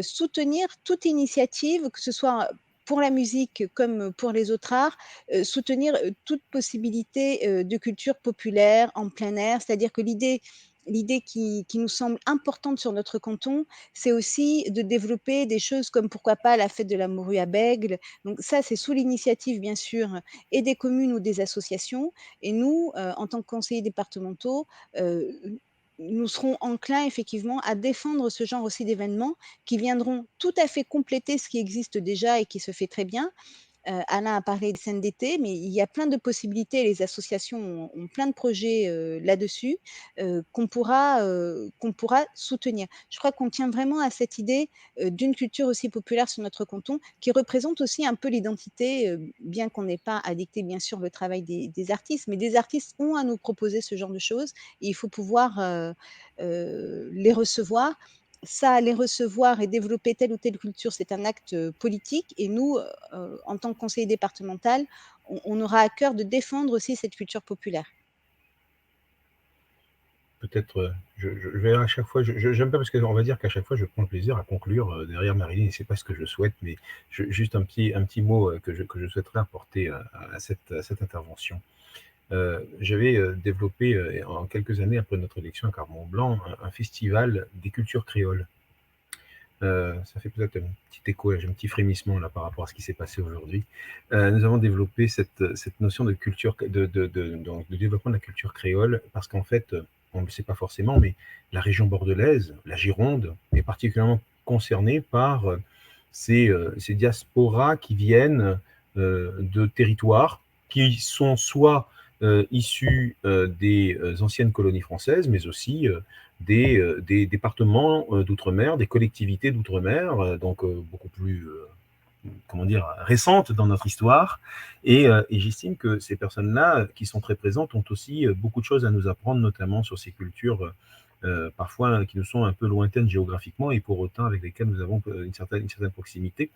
soutenir toute initiative, que ce soit pour la musique comme pour les autres arts, soutenir toute possibilité de culture populaire en plein air. C'est-à-dire que l'idée qui nous semble importante sur notre canton, c'est aussi de développer des choses comme pourquoi pas la fête de la morue à Bègle. Donc ça, c'est sous l'initiative bien sûr et des communes ou des associations. Et nous, en tant que conseillers départementaux, nous serons enclins effectivement à défendre ce genre aussi d'événements qui viendront tout à fait compléter ce qui existe déjà et qui se fait très bien. Alain a parlé des scènes d'été, mais il y a plein de possibilités. Les associations ont plein de projets là-dessus qu'on pourra soutenir. Je crois qu'on tient vraiment à cette idée d'une culture aussi populaire sur notre canton, qui représente aussi un peu l'identité, bien qu'on n'ait pas à dicter bien sûr le travail des artistes, mais des artistes ont à nous proposer ce genre de choses et il faut pouvoir les recevoir. Ça, les recevoir et développer telle ou telle culture, c'est un acte politique. Et nous, en tant que conseiller départemental, on aura à cœur de défendre aussi cette culture populaire. Peut-être, je vais à chaque fois, j'aime pas parce qu'on va dire qu'à chaque fois, je prends le plaisir à conclure derrière Marilyn, et c'est pas ce que je souhaite, mais juste un petit mot que je souhaiterais apporter à cette intervention. J'avais développé en quelques années après notre élection à Carbon-Blanc un festival des cultures créoles. Ça fait peut-être un petit écho, j'ai un petit frémissement là par rapport à ce qui s'est passé aujourd'hui. Nous avons développé cette notion de culture, de développement de la culture créole, parce qu'en fait, on ne le sait pas forcément, mais la région bordelaise, la Gironde, est particulièrement concernée par ces diasporas qui viennent de territoires qui sont soit issus des anciennes colonies françaises, mais aussi des départements d'outre-mer, des collectivités d'outre-mer, donc beaucoup plus, comment dire, récentes dans notre histoire. Et j'estime que ces personnes-là, qui sont très présentes, ont aussi beaucoup de choses à nous apprendre, notamment sur ces cultures parfois qui nous sont un peu lointaines géographiquement et pour autant avec lesquelles nous avons une certaine proximité.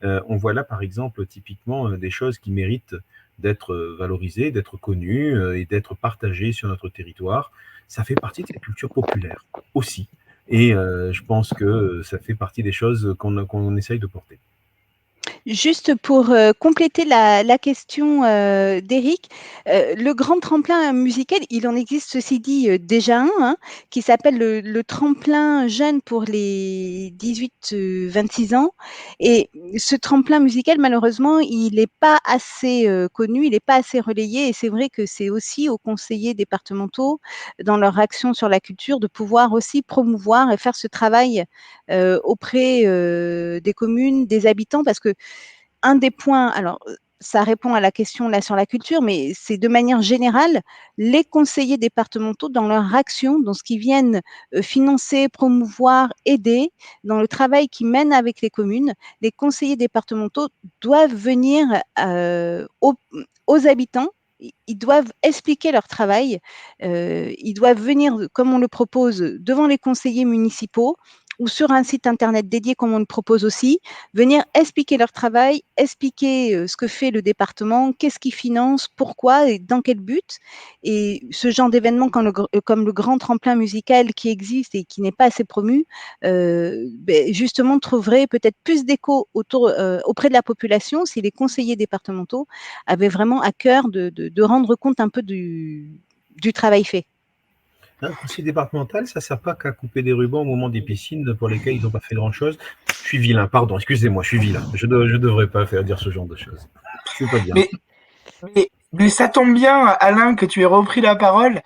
On voit là, par exemple, typiquement des choses qui méritent d'être valorisées, d'être connues et d'être partagées sur notre territoire. Ça fait partie de la culture populaire aussi. Et je pense que ça fait partie des choses qu'on essaye de porter. Juste pour compléter la question d'Éric, le grand tremplin musical, il en existe ceci dit déjà un, hein, qui s'appelle le tremplin jeune pour les 18-26 ans. Et ce tremplin musical, malheureusement, il n'est pas assez connu, il n'est pas assez relayé. Et c'est vrai que c'est aussi aux conseillers départementaux, dans leur action sur la culture, de pouvoir aussi promouvoir et faire ce travail auprès des communes, des habitants, parce que un des points, alors ça répond à la question là sur la culture, mais c'est de manière générale, les conseillers départementaux dans leur action, dans ce qu'ils viennent financer, promouvoir, aider, dans le travail qu'ils mènent avec les communes, les conseillers départementaux doivent venir aux habitants. Ils doivent expliquer leur travail, ils doivent venir, comme on le propose, devant les conseillers municipaux ou sur un site internet dédié, comme on le propose aussi, venir expliquer leur travail, expliquer ce que fait le département, qu'est-ce qu'ils financent, pourquoi et dans quel but. Et ce genre d'événement comme le grand tremplin musical qui existe et qui n'est pas assez promu, justement trouverait peut-être plus d'écho auprès de la population si les conseillers départementaux avaient vraiment à cœur de rendre compte un peu du travail fait. Un conseiller départemental, ça ne sert pas qu'à couper des rubans au moment des piscines pour lesquelles ils n'ont pas fait grand-chose. Je suis vilain, pardon, excusez-moi, je suis vilain. Je ne devrais pas dire ce genre de choses. C'est pas bien. Mais ça tombe bien, Alain, que tu aies repris la parole,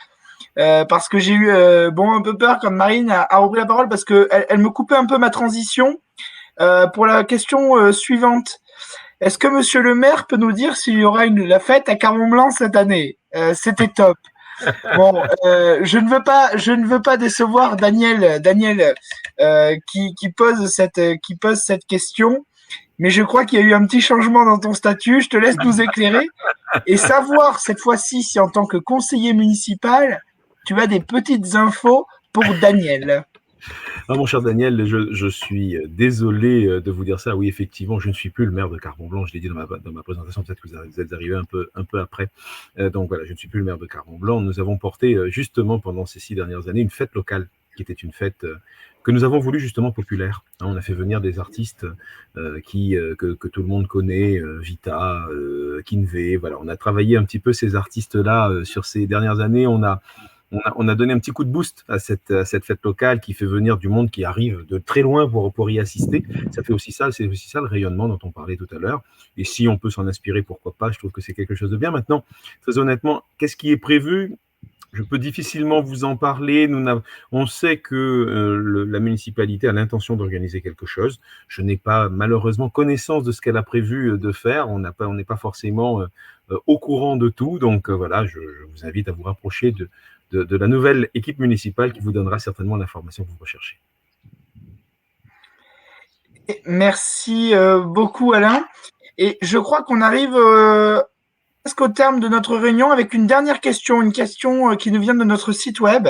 parce que j'ai eu un peu peur quand Marine a repris la parole, parce qu'elle me coupait un peu ma transition pour la question suivante. Est-ce que Monsieur le maire peut nous dire s'il y aura la fête à Carbon-Blanc cette année? C'était top. Bon, je ne veux pas décevoir Daniel qui pose cette question, mais je crois qu'il y a eu un petit changement dans ton statut. Je te laisse nous éclairer et savoir cette fois-ci si en tant que conseiller municipal, tu as des petites infos pour Daniel. Ah, mon cher Daniel, je suis désolé de vous dire ça. Oui, effectivement, je ne suis plus le maire de Carbon-Blanc. Je l'ai dit dans ma présentation, peut-être que vous êtes arrivé un peu après. Donc voilà, je ne suis plus le maire de Carbon-Blanc. Nous avons porté justement pendant ces 6 dernières années une fête locale qui était une fête que nous avons voulu justement populaire. On a fait venir des artistes que tout le monde connaît, Vita, Kinvey. Voilà, on a travaillé un petit peu ces artistes-là sur ces dernières années. On a donné un petit coup de boost à cette fête locale qui fait venir du monde qui arrive de très loin pour y assister. Ça fait aussi ça, c'est aussi ça le rayonnement dont on parlait tout à l'heure. Et si on peut s'en inspirer, pourquoi pas? Je trouve que c'est quelque chose de bien. Maintenant, très honnêtement, qu'est-ce qui est prévu? Je peux difficilement vous en parler. On sait que la municipalité a l'intention d'organiser quelque chose. Je n'ai pas malheureusement connaissance de ce qu'elle a prévu de faire. On n'est pas forcément au courant de tout. Donc voilà, je vous invite à vous rapprocher de la nouvelle équipe municipale qui vous donnera certainement l'information que vous recherchez. Merci beaucoup Alain. Et je crois qu'on arrive presque au terme de notre réunion avec une dernière question, une question qui nous vient de notre site web.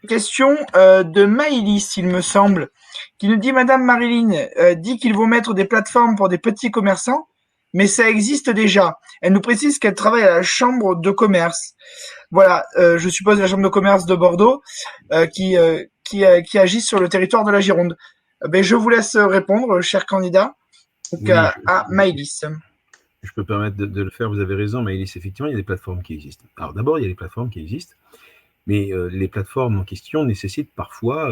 Une question de Maëlys, il me semble, qui nous dit: Madame Marilyn dit qu'ils vont mettre des plateformes pour des petits commerçants, mais ça existe déjà. Elle nous précise qu'elle travaille à la chambre de commerce. Voilà, je suppose la chambre de commerce de Bordeaux qui agit sur le territoire de la Gironde. Je vous laisse répondre, cher candidat, oui, à Maëlys. Je peux permettre de le faire, vous avez raison, Maëlys, effectivement, il y a des plateformes qui existent. Alors d'abord, il y a des plateformes qui existent, mais les plateformes en question nécessitent parfois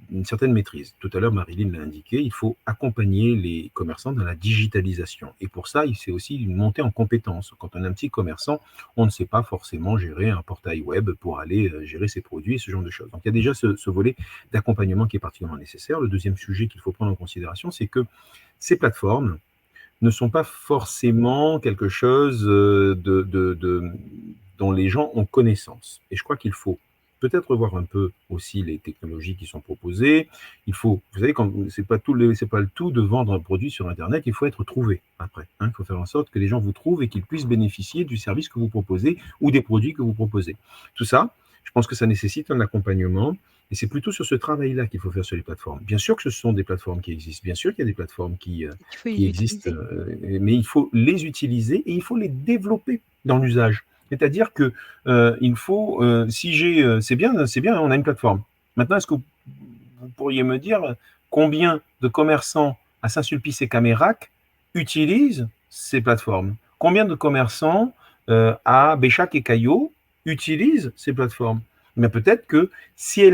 une certaine maîtrise. Tout à l'heure, Marilyn l'a indiqué, il faut accompagner les commerçants dans la digitalisation. Et pour ça, c'est aussi une montée en compétences. Quand on est un petit commerçant, on ne sait pas forcément gérer un portail web pour aller gérer ses produits et ce genre de choses. Donc il y a déjà ce volet d'accompagnement qui est particulièrement nécessaire. Le deuxième sujet qu'il faut prendre en considération, c'est que ces plateformes ne sont pas forcément quelque chose dont les gens ont connaissance. Et je crois qu'il faut peut-être revoir un peu aussi les technologies qui sont proposées. Il faut, vous savez, c'est pas le tout de vendre un produit sur Internet, il faut être trouvé après. Il faut faire en sorte que les gens vous trouvent et qu'ils puissent bénéficier du service que vous proposez ou des produits que vous proposez. Tout ça, je pense que ça nécessite un accompagnement. Et c'est plutôt sur ce travail-là qu'il faut faire sur les plateformes. Bien sûr que ce sont des plateformes qui existent, bien sûr qu'il y a des plateformes qui existent, mais il faut les utiliser et il faut les développer dans l'usage. C'est-à-dire que il faut, c'est bien, on a une plateforme. Maintenant, est-ce que vous pourriez me dire combien de commerçants à Saint-Sulpice et Camérac utilisent ces plateformes? Combien de commerçants à Béchac et Caillot utilisent ces plateformes? Mais peut-être que si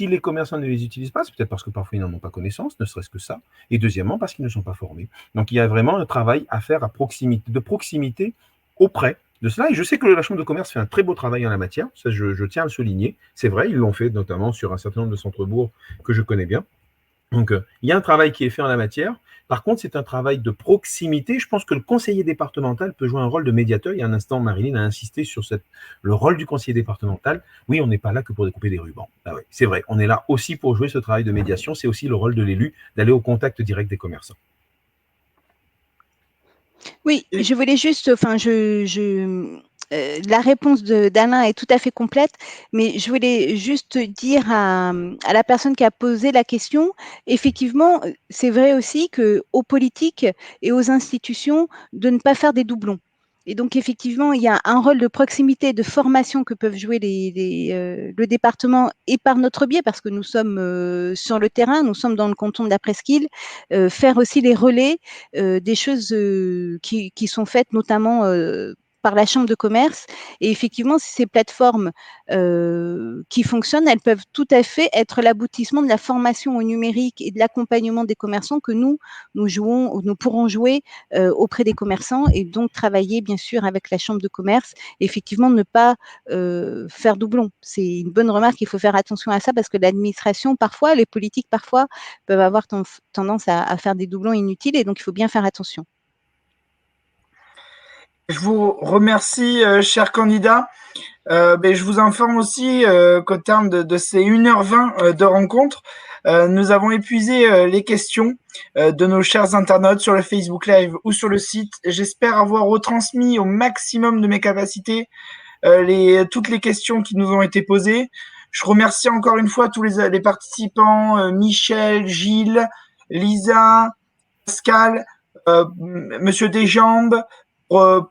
les commerçants ne les utilisent pas, c'est peut-être parce que parfois ils n'en ont pas connaissance, ne serait-ce que ça, et deuxièmement parce qu'ils ne sont pas formés. Donc il y a vraiment un travail à faire de proximité auprès de cela. Et je sais que la Chambre de commerce fait un très beau travail en la matière, ça je tiens à le souligner. C'est vrai, ils l'ont fait notamment sur un certain nombre de centres-bourgs que je connais bien. Donc, il y a un travail qui est fait en la matière. Par contre, c'est un travail de proximité. Je pense que le conseiller départemental peut jouer un rôle de médiateur. Il y a un instant, Marilyn a insisté sur le rôle du conseiller départemental. Oui, on n'est pas là que pour découper des rubans. Ah oui, c'est vrai. On est là aussi pour jouer ce travail de médiation. C'est aussi le rôle de l'élu d'aller au contact direct des commerçants. Oui, je voulais juste, la réponse d'Alain est tout à fait complète, mais je voulais juste dire à la personne qui a posé la question, effectivement, c'est vrai aussi qu'aux politiques et aux institutions de ne pas faire des doublons. Et donc, effectivement, il y a un rôle de proximité, de formation que peuvent jouer le département et par notre biais, parce que nous sommes sur le terrain, nous sommes dans le canton de la Presqu'île, faire aussi les relais des choses qui sont faites notamment par la Chambre de commerce. Et effectivement, ces plateformes qui fonctionnent, elles peuvent tout à fait être l'aboutissement de la formation au numérique et de l'accompagnement des commerçants que nous pourrons jouer auprès des commerçants et donc travailler bien sûr avec la Chambre de commerce et effectivement ne pas faire doublon. C'est une bonne remarque, il faut faire attention à ça parce que l'administration, parfois, les politiques, parfois, peuvent avoir tendance à faire des doublons inutiles et donc il faut bien faire attention. Je vous remercie, chers candidats. Je vous informe aussi qu'au terme de ces 1h20 de rencontre, nous avons épuisé les questions de nos chers internautes sur le Facebook Live ou sur le site. J'espère avoir retransmis au maximum de mes capacités toutes les questions qui nous ont été posées. Je remercie encore une fois tous les participants, Michel, Gilles, Lisa, Pascal, Monsieur Desjambes,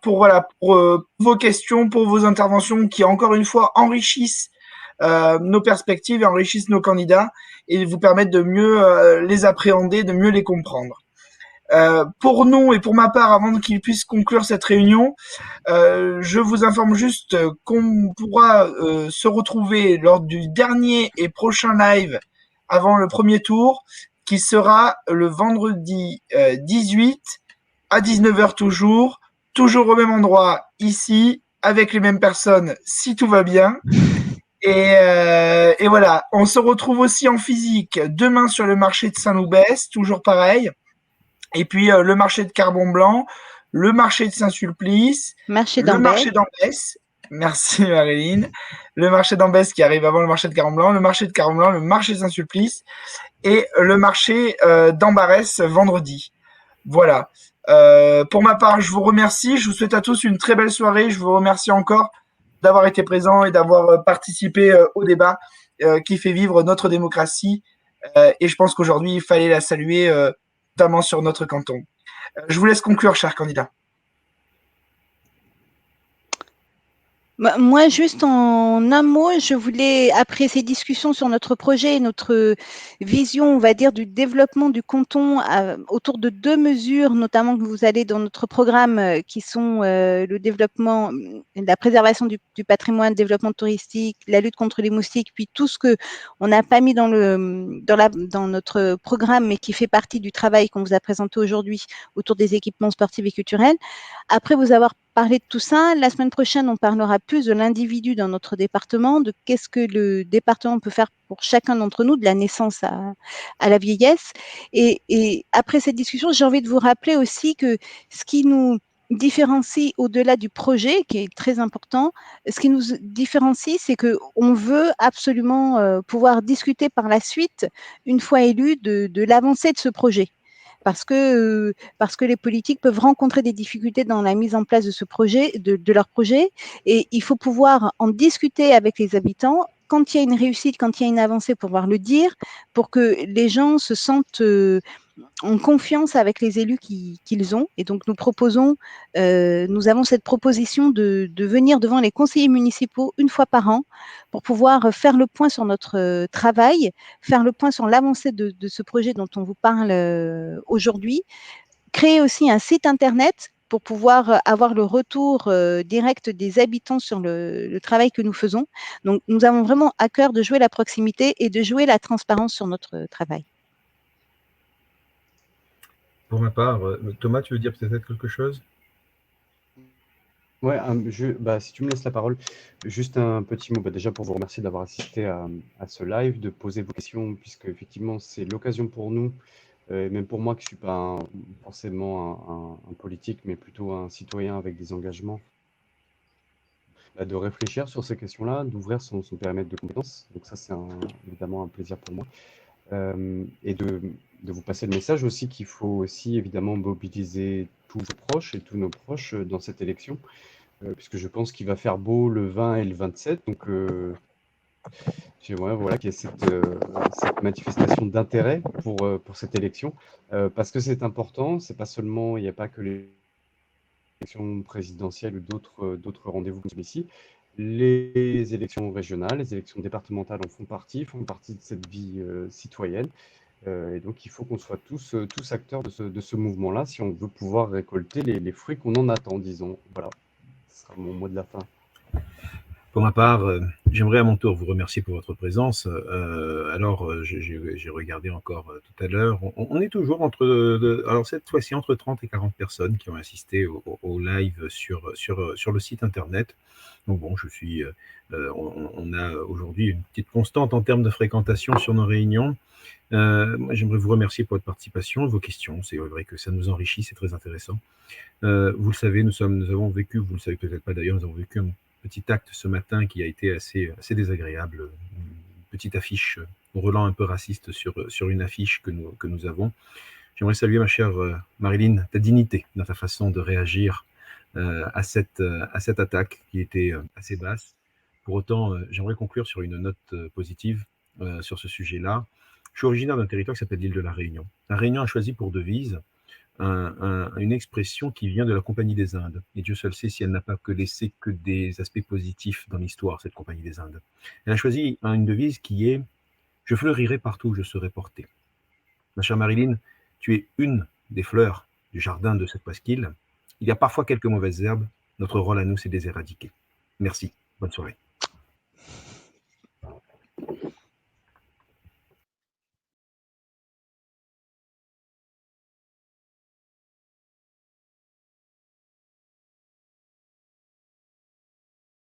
pour vos questions, pour vos interventions qui, encore une fois, enrichissent nos perspectives et enrichissent nos candidats et vous permettent de mieux les appréhender, de mieux les comprendre. Pour nous et pour ma part, avant qu'ils puissent conclure cette réunion, je vous informe juste qu'on pourra se retrouver lors du dernier et prochain live avant le premier tour, qui sera le vendredi 18 à 19h toujours au même endroit, ici, avec les mêmes personnes, si tout va bien. Et voilà, on se retrouve aussi en physique demain sur le marché de Saint-Loubès, toujours pareil. Et puis le marché de Carbon-Blanc, le marché de Saint-Sulpice, marché d'Ambès. Merci Marilyn. Le marché d'Ambès qui arrive avant le marché de Carbon-Blanc, le marché de Carbon-Blanc, le marché de Saint-Sulpice et le marché d'Ambarès vendredi. Voilà. Pour ma part, je vous remercie. Je vous souhaite à tous une très belle soirée. Je vous remercie encore d'avoir été présents et d'avoir participé au débat qui fait vivre notre démocratie. Et je pense qu'aujourd'hui, il fallait la saluer, notamment sur notre canton. Je vous laisse conclure, chers candidats. Moi, juste en un mot, je voulais, après ces discussions sur notre projet et notre vision, on va dire, du développement du canton autour de 2 mesures, notamment que vous allez dans notre programme, qui sont le développement, la préservation du patrimoine, le développement touristique, la lutte contre les moustiques, puis tout ce qu'on n'a pas mis dans notre programme, mais qui fait partie du travail qu'on vous a présenté aujourd'hui autour des équipements sportifs et culturels. Après vous avoir parlé de tout ça, la semaine prochaine, on parlera plus de l'individu dans notre département, de qu'est-ce que le département peut faire pour chacun d'entre nous, de la naissance à la vieillesse. Et après cette discussion, j'ai envie de vous rappeler aussi que ce qui nous différencie au-delà du projet, qui est très important, ce qui nous différencie, c'est qu'on veut absolument pouvoir discuter par la suite, une fois élu, de l'avancée de ce projet. Parce que les politiques peuvent rencontrer des difficultés dans la mise en place de ce projet, de leur projet, et il faut pouvoir en discuter avec les habitants quand il y a une réussite, quand il y a une avancée, pouvoir le dire, pour que les gens se sentent en confiance avec les élus qu'ils ont. Et donc, nous avons cette proposition de venir devant les conseillers municipaux une fois par an pour pouvoir faire le point sur notre travail, faire le point sur l'avancée de ce projet dont on vous parle aujourd'hui, créé aussi un site internet pour pouvoir avoir le retour direct des habitants sur le travail que nous faisons. Donc, nous avons vraiment à cœur de jouer la proximité et de jouer la transparence sur notre travail. Pour ma part, Thomas, tu veux dire peut-être quelque chose? Ouais, si tu me laisses la parole, juste un petit mot. Déjà pour vous remercier d'avoir assisté à ce live, de poser vos questions, puisque effectivement c'est l'occasion pour nous, et même pour moi qui ne suis pas forcément un politique, mais plutôt un citoyen avec des engagements, de réfléchir sur ces questions-là, d'ouvrir son périmètre de compétences. Donc ça, c'est évidemment un plaisir pour moi. Et de vous passer le message aussi qu'il faut aussi évidemment mobiliser tous vos proches et tous nos proches dans cette élection, puisque je pense qu'il va faire beau le 20 et le 27. Donc j'aimerais qu'il y ait cette manifestation d'intérêt pour cette élection, parce que c'est important. C'est pas seulement, il n'y a pas que l'élection présidentielle ou d'autres rendez-vous comme celui-ci. Les élections régionales, les élections départementales en font partie de cette vie citoyenne. Et donc, il faut qu'on soit tous acteurs de ce mouvement-là si on veut pouvoir récolter les fruits qu'on en attend, disons. Voilà, ce sera mon mot de la fin. Pour ma part, j'aimerais à mon tour vous remercier pour votre présence. J'ai regardé encore tout à l'heure. On est toujours alors cette fois-ci entre 30 et 40 personnes qui ont assisté au live sur le site internet. Donc bon, on a aujourd'hui une petite constante en termes de fréquentation sur nos réunions. J'aimerais vous remercier pour votre participation, vos questions. C'est vrai que ça nous enrichit, c'est très intéressant. Vous le savez, nous avons vécu, vous le savez peut-être pas d'ailleurs, nous avons vécu un petit acte ce matin qui a été assez désagréable. Une petite affiche, relent un peu raciste sur une affiche que nous avons. J'aimerais saluer ma chère Marilyn, ta dignité dans ta façon de réagir à cette attaque qui était assez basse. Pour autant, j'aimerais conclure sur une note positive sur ce sujet-là. Je suis originaire d'un territoire qui s'appelle l'île de la Réunion. La Réunion a choisi pour devise une expression qui vient de la Compagnie des Indes. Et Dieu seul sait si elle n'a pas laissé que des aspects positifs dans l'histoire, cette Compagnie des Indes. Elle a choisi une devise qui est « Je fleurirai partout où je serai porté ». Ma chère Marilyn, tu es une des fleurs du jardin de cette presqu'île. Il y a parfois quelques mauvaises herbes. Notre rôle à nous, c'est de les éradiquer. Merci. Bonne soirée.